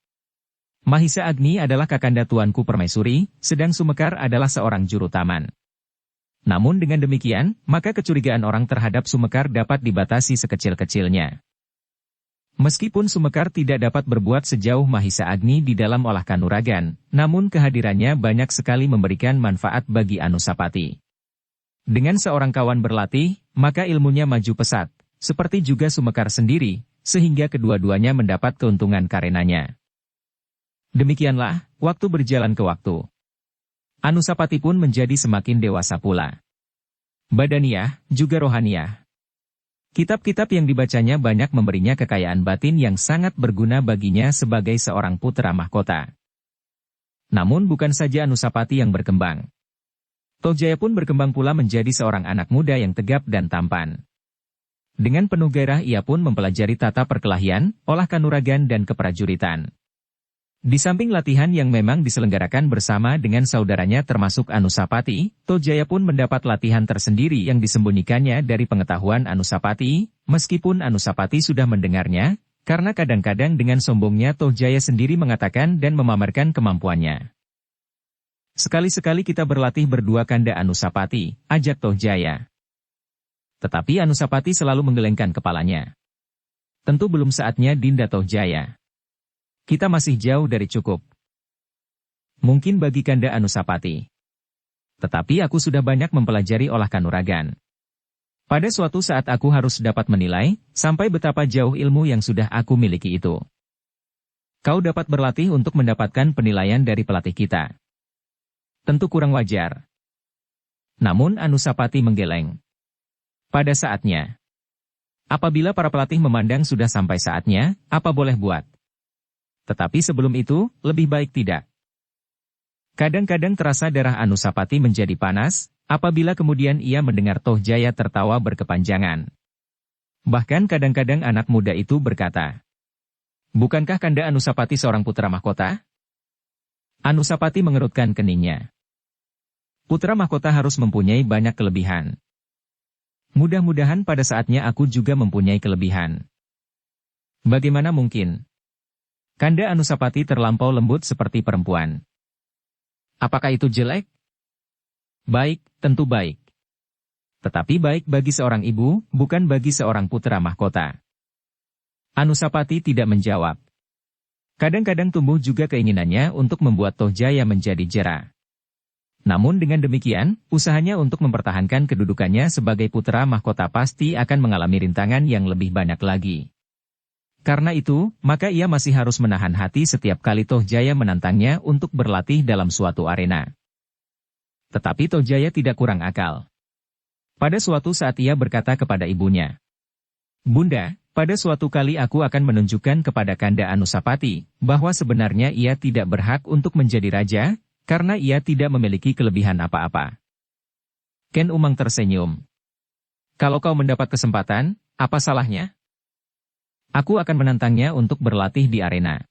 Mahisa Agni adalah kakanda tuanku Permaisuri, sedang Sumekar adalah seorang juru taman. Namun dengan demikian, maka kecurigaan orang terhadap Sumekar dapat dibatasi sekecil-kecilnya. Meskipun Sumekar tidak dapat berbuat sejauh Mahisa Agni di dalam olah kanuragan, namun kehadirannya banyak sekali memberikan manfaat bagi Anusapati. Dengan seorang kawan berlatih, maka ilmunya maju pesat, seperti juga Sumekar sendiri, sehingga kedua-duanya mendapat keuntungan karenanya. Demikianlah, waktu berjalan ke waktu. Anusapati pun menjadi semakin dewasa pula. Badaniyah, juga rohaniyah. Kitab-kitab yang dibacanya banyak memberinya kekayaan batin yang sangat berguna baginya sebagai seorang putra mahkota. Namun bukan saja Anusapati yang berkembang. Tohjaya pun berkembang pula menjadi seorang anak muda yang tegap dan tampan. Dengan penuh gairah ia pun mempelajari tata perkelahian, olah kanuragan dan keprajuritan. Di samping latihan yang memang diselenggarakan bersama dengan saudaranya termasuk Anusapati, Tohjaya pun mendapat latihan tersendiri yang disembunyikannya dari pengetahuan Anusapati, meskipun Anusapati sudah mendengarnya, karena kadang-kadang dengan sombongnya Tohjaya sendiri mengatakan dan memamerkan kemampuannya. Sekali-sekali kita berlatih berdua kanda Anusapati, ajak Tohjaya. Tetapi Anusapati selalu menggelengkan kepalanya. Tentu belum saatnya Dinda Tohjaya. Kita masih jauh dari cukup. Mungkin bagi kanda Anusapati. Tetapi aku sudah banyak mempelajari olah kanuragan. Pada suatu saat aku harus dapat menilai, sampai betapa jauh ilmu yang sudah aku miliki itu. Kau dapat berlatih untuk mendapatkan penilaian dari pelatih kita. Tentu kurang wajar. Namun Anusapati menggeleng. Pada saatnya. Apabila para pelatih memandang sudah sampai saatnya, apa boleh buat? Tetapi sebelum itu, lebih baik tidak. Kadang-kadang terasa darah Anusapati menjadi panas, apabila kemudian ia mendengar Tohjaya tertawa berkepanjangan. Bahkan kadang-kadang anak muda itu berkata, "Bukankah kanda Anusapati seorang putra mahkota?" Anusapati mengerutkan keningnya. Putra mahkota harus mempunyai banyak kelebihan. Mudah-mudahan pada saatnya aku juga mempunyai kelebihan. Bagaimana mungkin? Kanda Anusapati terlampau lembut seperti perempuan. Apakah itu jelek? Baik, tentu baik. Tetapi baik bagi seorang ibu, bukan bagi seorang putra mahkota. Anusapati tidak menjawab. Kadang-kadang tumbuh juga keinginannya untuk membuat Tohjaya menjadi jera. Namun dengan demikian, usahanya untuk mempertahankan kedudukannya sebagai putra mahkota pasti akan mengalami rintangan yang lebih banyak lagi. Karena itu, maka ia masih harus menahan hati setiap kali Tohjaya menantangnya untuk berlatih dalam suatu arena. Tetapi Tohjaya tidak kurang akal. Pada suatu saat ia berkata kepada ibunya, "Bunda, pada suatu kali aku akan menunjukkan kepada kanda Anusapati, bahwa sebenarnya ia tidak berhak untuk menjadi raja, karena ia tidak memiliki kelebihan apa-apa." Ken Umang tersenyum. "Kalau kau mendapat kesempatan, apa salahnya? Aku akan menantangnya untuk berlatih di arena."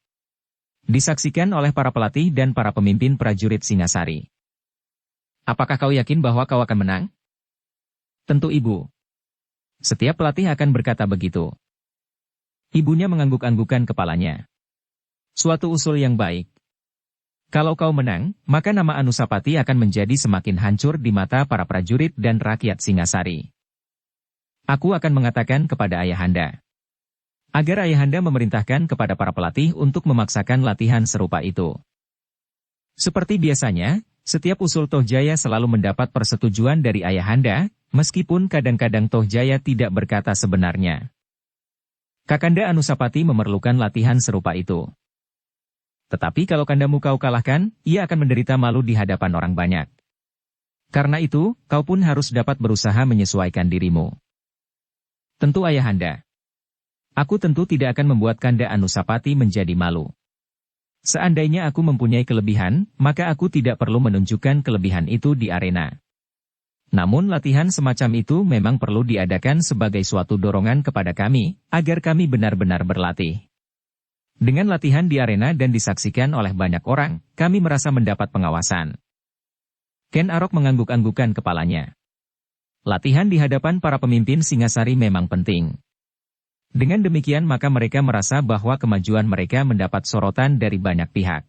Disaksikan oleh para pelatih dan para pemimpin prajurit Singasari. "Apakah kau yakin bahwa kau akan menang?" "Tentu ibu." Setiap pelatih akan berkata begitu. Ibunya mengangguk-anggukan kepalanya. "Suatu usul yang baik. Kalau kau menang, maka nama Anusapati akan menjadi semakin hancur di mata para prajurit dan rakyat Singasari. Aku akan mengatakan kepada ayahanda, agar ayahanda memerintahkan kepada para pelatih untuk memaksakan latihan serupa itu." Seperti biasanya, setiap usul Tohjaya selalu mendapat persetujuan dari ayahanda, meskipun kadang-kadang Tohjaya tidak berkata sebenarnya. Kakanda Anusapati memerlukan latihan serupa itu. Tetapi kalau kandamu kau kalahkan, ia akan menderita malu di hadapan orang banyak. Karena itu, kau pun harus dapat berusaha menyesuaikan dirimu. Tentu ayahanda. Aku tentu tidak akan membuat kanda Anusapati menjadi malu. Seandainya aku mempunyai kelebihan, maka aku tidak perlu menunjukkan kelebihan itu di arena. Namun latihan semacam itu memang perlu diadakan sebagai suatu dorongan kepada kami, agar kami benar-benar berlatih. Dengan latihan di arena dan disaksikan oleh banyak orang, kami merasa mendapat pengawasan. Ken Arok mengangguk-anggukkan kepalanya. Latihan di hadapan para pemimpin Singasari memang penting. Dengan demikian maka mereka merasa bahwa kemajuan mereka mendapat sorotan dari banyak pihak.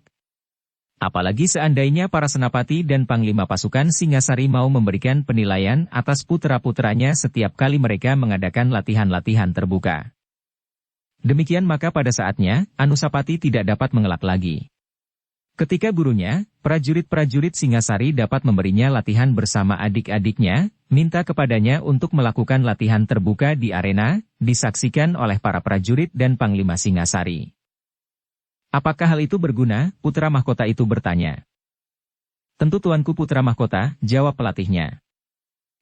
Apalagi seandainya para senapati dan panglima pasukan Singasari mau memberikan penilaian atas putra-putranya setiap kali mereka mengadakan latihan-latihan terbuka. Demikian maka pada saatnya, Anusapati tidak dapat mengelak lagi. Ketika gurunya, prajurit-prajurit Singasari dapat memberinya latihan bersama adik-adiknya, minta kepadanya untuk melakukan latihan terbuka di arena, disaksikan oleh para prajurit dan panglima Singasari. Apakah hal itu berguna? Putra mahkota itu bertanya. Tentu tuanku putra mahkota, jawab pelatihnya.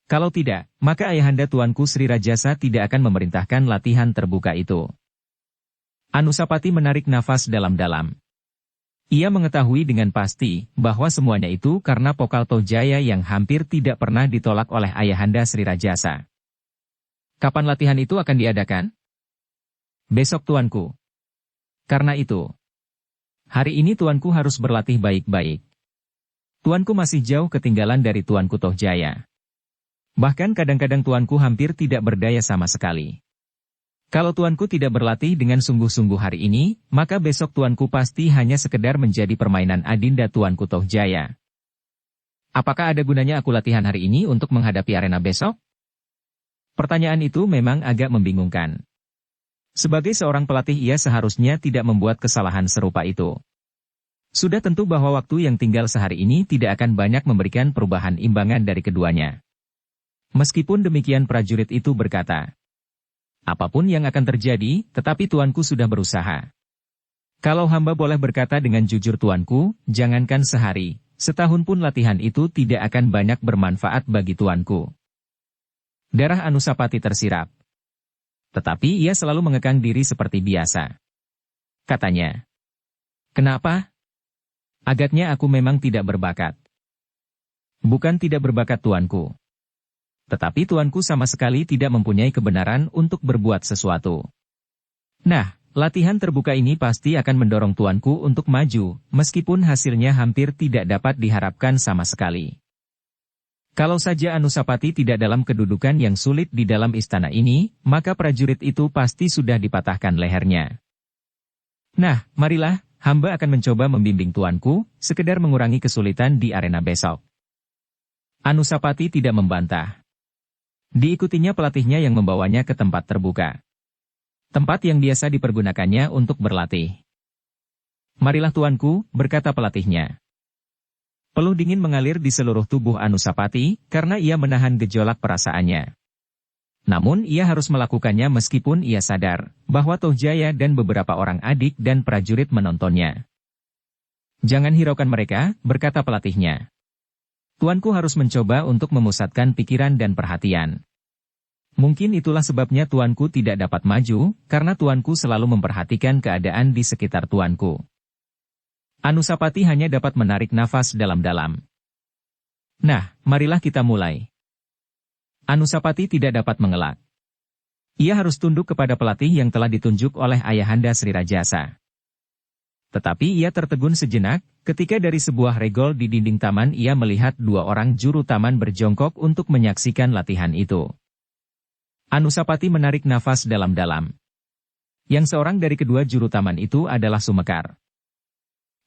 Kalau tidak, maka ayahanda tuanku Sri Rajasa tidak akan memerintahkan latihan terbuka itu. Anusapati menarik nafas dalam-dalam. Ia mengetahui dengan pasti bahwa semuanya itu karena Pokal Tohjaya yang hampir tidak pernah ditolak oleh ayahanda Sri Rajasa. Kapan latihan itu akan diadakan? Besok tuanku. Karena itu, hari ini tuanku harus berlatih baik-baik. Tuanku masih jauh ketinggalan dari tuanku Tohjaya. Bahkan kadang-kadang tuanku hampir tidak berdaya sama sekali. Kalau tuanku tidak berlatih dengan sungguh-sungguh hari ini, maka besok tuanku pasti hanya sekedar menjadi permainan adinda tuanku Tohjaya. Apakah ada gunanya aku latihan hari ini untuk menghadapi arena besok? Pertanyaan itu memang agak membingungkan. Sebagai seorang pelatih ia seharusnya tidak membuat kesalahan serupa itu. Sudah tentu bahwa waktu yang tinggal sehari ini tidak akan banyak memberikan perubahan imbangan dari keduanya. Meskipun demikian prajurit itu berkata, apapun yang akan terjadi, tetapi tuanku sudah berusaha. Kalau hamba boleh berkata dengan jujur tuanku, jangankan sehari, setahun pun latihan itu tidak akan banyak bermanfaat bagi tuanku. Darah Anusapati tersirap. Tetapi ia selalu mengekang diri seperti biasa. Katanya, kenapa? Agaknya aku memang tidak berbakat. Bukan tidak berbakat tuanku. Tetapi tuanku sama sekali tidak mempunyai kebenaran untuk berbuat sesuatu. Nah, latihan terbuka ini pasti akan mendorong tuanku untuk maju, meskipun hasilnya hampir tidak dapat diharapkan sama sekali. Kalau saja Anusapati tidak dalam kedudukan yang sulit di dalam istana ini, maka prajurit itu pasti sudah dipatahkan lehernya. Nah, marilah, hamba akan mencoba membimbing tuanku, sekedar mengurangi kesulitan di arena besok. Anusapati tidak membantah. Diikutinya pelatihnya yang membawanya ke tempat terbuka. Tempat yang biasa dipergunakannya untuk berlatih. Marilah tuanku, berkata pelatihnya. Peluh dingin mengalir di seluruh tubuh Anusapati, karena ia menahan gejolak perasaannya. Namun ia harus melakukannya meskipun ia sadar, bahwa Tohjaya dan beberapa orang adik dan prajurit menontonnya. Jangan hiraukan mereka, berkata pelatihnya. Tuanku harus mencoba untuk memusatkan pikiran dan perhatian. Mungkin itulah sebabnya tuanku tidak dapat maju, karena tuanku selalu memperhatikan keadaan di sekitar tuanku. Anusapati hanya dapat menarik nafas dalam-dalam. Nah, marilah kita mulai. Anusapati tidak dapat mengelak. Ia harus tunduk kepada pelatih yang telah ditunjuk oleh ayahanda Sri Rajasa. Tetapi ia tertegun sejenak, ketika dari sebuah regol di dinding taman ia melihat dua orang juru taman berjongkok untuk menyaksikan latihan itu. Anusapati menarik nafas dalam-dalam. Yang seorang dari kedua juru taman itu adalah Sumekar.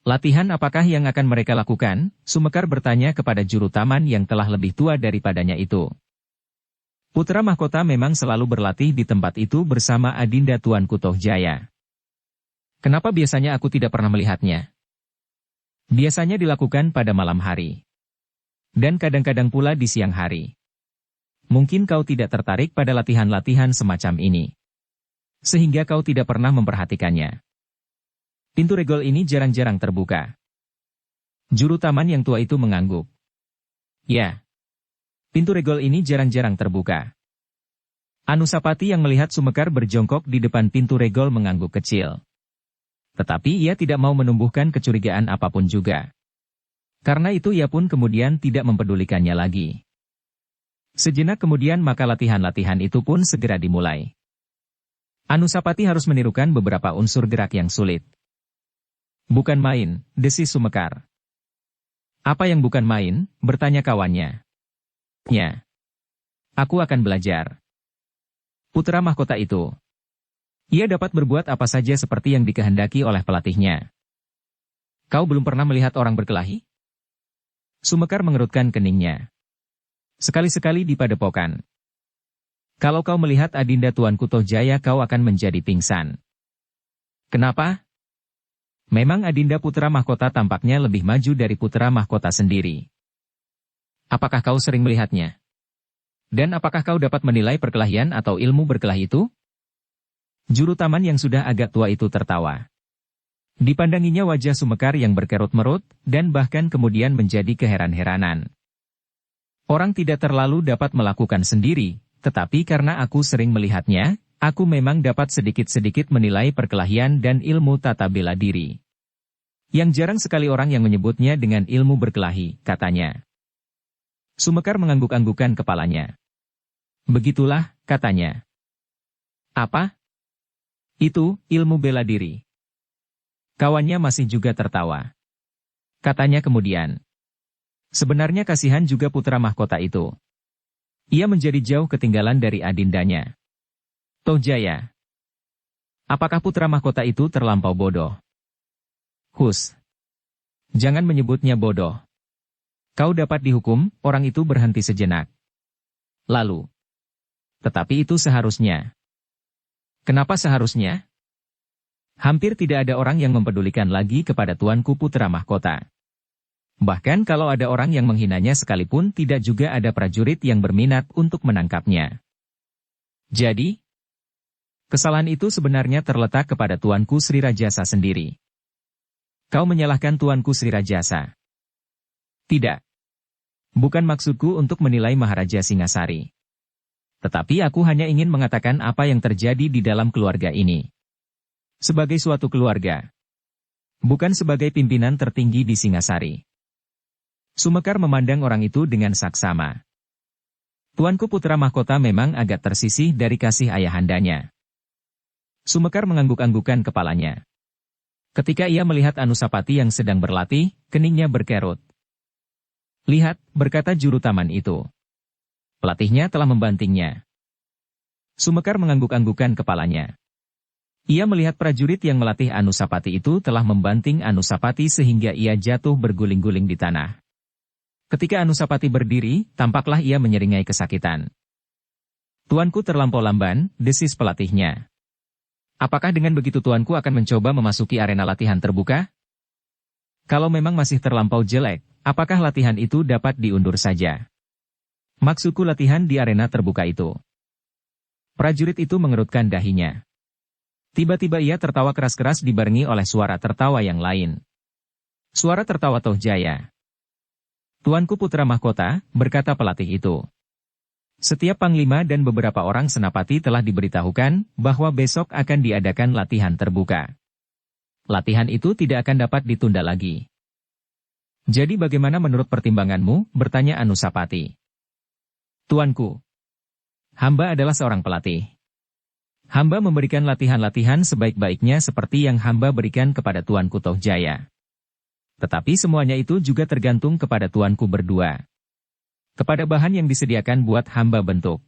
Latihan apakah yang akan mereka lakukan? Sumekar bertanya kepada juru taman yang telah lebih tua daripadanya itu. Putra mahkota memang selalu berlatih di tempat itu bersama adinda tuanku Tohjaya. Kenapa biasanya aku tidak pernah melihatnya? Biasanya dilakukan pada malam hari. Dan kadang-kadang pula di siang hari. Mungkin kau tidak tertarik pada latihan-latihan semacam ini. Sehingga kau tidak pernah memperhatikannya. Pintu regol ini jarang-jarang terbuka. Juru taman yang tua itu mengangguk. Ya. Pintu regol ini jarang-jarang terbuka. Anusapati yang melihat Sumekar berjongkok di depan pintu regol mengangguk kecil. Tetapi ia tidak mau menumbuhkan kecurigaan apapun juga. Karena itu ia pun kemudian tidak mempedulikannya lagi. Sejenak kemudian maka latihan-latihan itu pun segera dimulai. Anusapati harus menirukan beberapa unsur gerak yang sulit. Bukan main, desis Sumekar. Apa yang bukan main? Bertanya kawannya. Ya. Aku akan belajar. Putra mahkota itu. Ia dapat berbuat apa saja seperti yang dikehendaki oleh pelatihnya. Kau belum pernah melihat orang berkelahi? Sumekar mengerutkan keningnya. Sekali-sekali di padepokan. Kalau kau melihat Adinda Tuanku Tohjaya kau akan menjadi pingsan. Kenapa? Memang Adinda putra mahkota tampaknya lebih maju dari putra mahkota sendiri. Apakah kau sering melihatnya? Dan apakah kau dapat menilai perkelahian atau ilmu berkelahi itu? Juru taman yang sudah agak tua itu tertawa. Dipandanginya wajah Sumekar yang berkerut-merut, dan bahkan kemudian menjadi keheran-heranan. Orang tidak terlalu dapat melakukan sendiri, tetapi karena aku sering melihatnya, aku memang dapat sedikit-sedikit menilai perkelahian dan ilmu tata bela diri. Yang jarang sekali orang yang menyebutnya dengan ilmu berkelahi, katanya. Sumekar mengangguk-anggukan kepalanya. Begitulah, katanya. Apa? Itu, ilmu bela diri. Kawannya masih juga tertawa. Katanya kemudian. Sebenarnya kasihan juga putra mahkota itu. Ia menjadi jauh ketinggalan dari adindanya. Tohjaya. Apakah putra mahkota itu terlampau bodoh? Hus. Jangan menyebutnya bodoh. Kau dapat dihukum, orang itu berhenti sejenak. Lalu. Tetapi itu seharusnya. Kenapa seharusnya? Hampir tidak ada orang yang mempedulikan lagi kepada tuanku putra mahkota. Bahkan kalau ada orang yang menghinanya sekalipun tidak juga ada prajurit yang berminat untuk menangkapnya. Jadi, kesalahan itu sebenarnya terletak kepada tuanku Sri Rajasa sendiri. Kau menyalahkan tuanku Sri Rajasa. Tidak. Bukan maksudku untuk menilai Maharaja Singasari. Tetapi aku hanya ingin mengatakan apa yang terjadi di dalam keluarga ini. Sebagai suatu keluarga. Bukan sebagai pimpinan tertinggi di Singasari. Sumekar memandang orang itu dengan saksama. Tuanku putra mahkota memang agak tersisih dari kasih ayahandanya. Sumekar mengangguk-anggukan kepalanya. Ketika ia melihat Anusapati yang sedang berlatih, keningnya berkerut. Lihat, berkata juru taman itu. Pelatihnya telah membantingnya. Sumekar mengangguk-anggukan kepalanya. Ia melihat prajurit yang melatih Anusapati itu telah membanting Anusapati sehingga ia jatuh berguling-guling di tanah. Ketika Anusapati berdiri, tampaklah ia menyeringai kesakitan. Tuanku terlampau lamban, desis pelatihnya. Apakah dengan begitu tuanku akan mencoba memasuki arena latihan terbuka? Kalau memang masih terlampau jelek, apakah latihan itu dapat diundur saja? Maksudku latihan di arena terbuka itu. Prajurit itu mengerutkan dahinya. Tiba-tiba ia tertawa keras-keras dibarengi oleh suara tertawa yang lain. Suara tertawa Tohjaya. Tuanku putra mahkota, berkata pelatih itu. Setiap panglima dan beberapa orang senapati telah diberitahukan bahwa besok akan diadakan latihan terbuka. Latihan itu tidak akan dapat ditunda lagi. Jadi bagaimana menurut pertimbanganmu? Bertanya Anusapati. Tuanku. Hamba adalah seorang pelatih. Hamba memberikan latihan-latihan sebaik-baiknya seperti yang hamba berikan kepada tuanku Tohjaya. Tetapi semuanya itu juga tergantung kepada tuanku berdua. Kepada bahan yang disediakan buat hamba bentuk.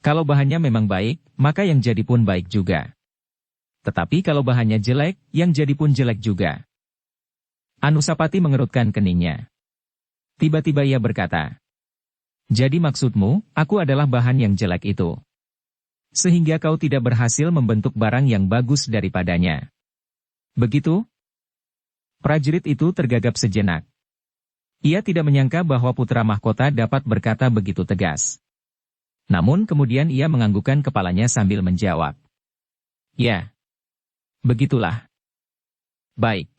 Kalau bahannya memang baik, maka yang jadi pun baik juga. Tetapi kalau bahannya jelek, yang jadi pun jelek juga. Anusapati mengerutkan keningnya. Tiba-tiba ia berkata. Jadi maksudmu, aku adalah bahan yang jelek itu. Sehingga kau tidak berhasil membentuk barang yang bagus daripadanya. Begitu? Prajurit itu tergagap sejenak. Ia tidak menyangka bahwa putra mahkota dapat berkata begitu tegas. Namun kemudian ia menganggukkan kepalanya sambil menjawab. Ya. Begitulah. Baik.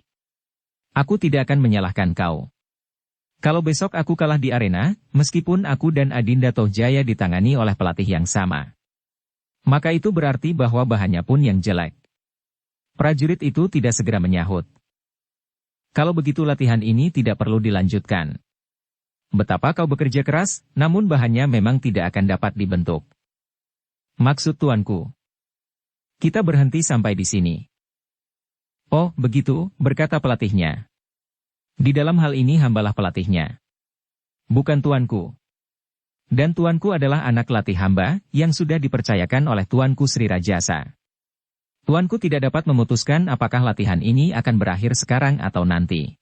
Aku tidak akan menyalahkan kau. Kalau besok aku kalah di arena, meskipun aku dan Adinda Tohjaya ditangani oleh pelatih yang sama. Maka itu berarti bahwa bahannya pun yang jelek. Prajurit itu tidak segera menyahut. Kalau begitu latihan ini tidak perlu dilanjutkan. Betapa kau bekerja keras, namun bahannya memang tidak akan dapat dibentuk. Maksud tuanku. Kita berhenti sampai di sini. Oh, begitu, berkata pelatihnya. Di dalam hal ini hambalah pelatihnya. Bukan tuanku. Dan tuanku adalah anak latih hamba, yang sudah dipercayakan oleh tuanku Sri Rajasa. Tuanku tidak dapat memutuskan apakah latihan ini akan berakhir sekarang atau nanti.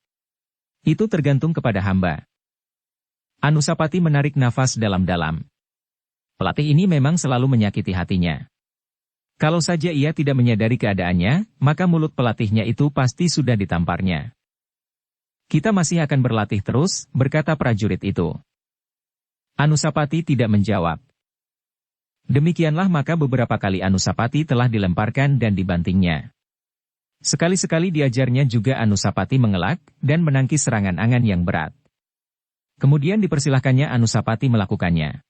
Itu tergantung kepada hamba. Anusapati menarik nafas dalam-dalam. Pelatih ini memang selalu menyakiti hatinya. Kalau saja ia tidak menyadari keadaannya, maka mulut pelatihnya itu pasti sudah ditamparnya. Kita masih akan berlatih terus, berkata prajurit itu. Anusapati tidak menjawab. Demikianlah maka beberapa kali Anusapati telah dilemparkan dan dibantingnya. Sekali-sekali diajarnya juga Anusapati mengelak dan menangkis serangan angan yang berat. Kemudian dipersilahkannya Anusapati melakukannya.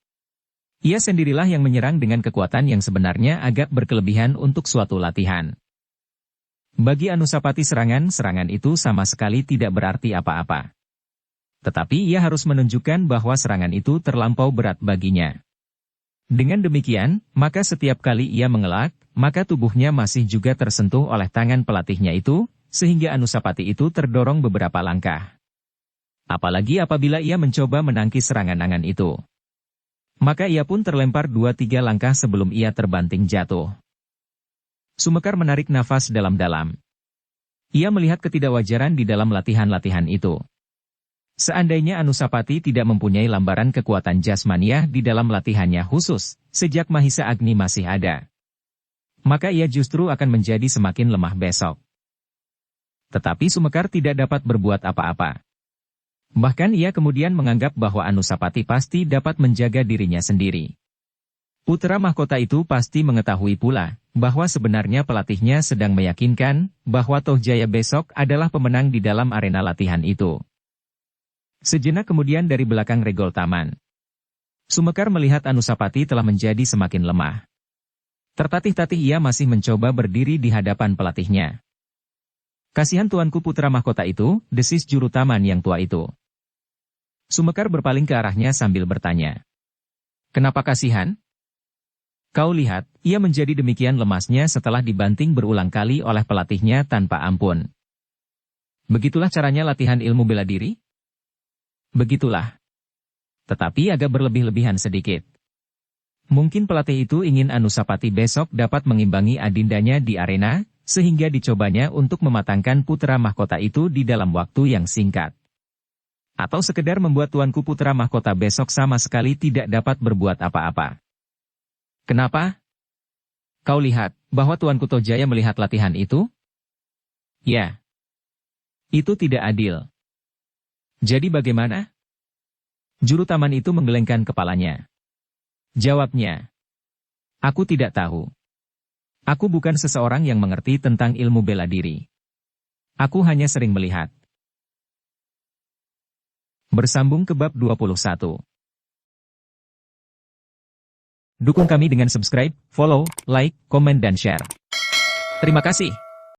Ia sendirilah yang menyerang dengan kekuatan yang sebenarnya agak berkelebihan untuk suatu latihan. Bagi Anusapati serangan-serangan itu sama sekali tidak berarti apa-apa. Tetapi ia harus menunjukkan bahwa serangan itu terlampau berat baginya. Dengan demikian, maka setiap kali ia mengelak, maka tubuhnya masih juga tersentuh oleh tangan pelatihnya itu, sehingga Anusapati itu terdorong beberapa langkah. Apalagi apabila ia mencoba menangkis serangan angan itu. Maka ia pun terlempar 2-3 langkah sebelum ia terbanting jatuh. Sumekar menarik nafas dalam-dalam. Ia melihat ketidakwajaran di dalam latihan-latihan itu. Seandainya Anusapati tidak mempunyai lambaran kekuatan jasmaniah di dalam latihannya khusus, sejak Mahisa Agni masih ada, maka ia justru akan menjadi semakin lemah besok. Tetapi Sumekar tidak dapat berbuat apa-apa. Bahkan ia kemudian menganggap bahwa Anusapati pasti dapat menjaga dirinya sendiri. Putra mahkota itu pasti mengetahui pula, bahwa sebenarnya pelatihnya sedang meyakinkan, bahwa Toh Jaya besok adalah pemenang di dalam arena latihan itu. Sejenak kemudian dari belakang regol taman, Sumekar melihat Anusapati telah menjadi semakin lemah. Tertatih-tatih ia masih mencoba berdiri di hadapan pelatihnya. Kasihan tuanku putra mahkota itu, desis juru taman yang tua itu. Sumekar berpaling ke arahnya sambil bertanya. Kenapa kasihan? Kau lihat, ia menjadi demikian lemasnya setelah dibanting berulang kali oleh pelatihnya tanpa ampun. Begitulah caranya latihan ilmu bela diri? Begitulah. Tetapi agak berlebih-lebihan sedikit. Mungkin pelatih itu ingin Anusapati besok dapat mengimbangi adindanya di arena, sehingga dicobanya untuk mematangkan putra mahkota itu di dalam waktu yang singkat. Atau sekedar membuat tuanku putra mahkota besok sama sekali tidak dapat berbuat apa-apa. Kenapa? Kau lihat, bahwa tuanku Tojaya melihat latihan itu? Ya. Itu tidak adil. Jadi bagaimana? Juru taman itu menggelengkan kepalanya. Jawabnya. Aku tidak tahu. Aku bukan seseorang yang mengerti tentang ilmu bela diri. Aku hanya sering melihat. Bersambung ke bab 21. Dukung kami dengan subscribe, follow, like, komen dan share. Terima kasih.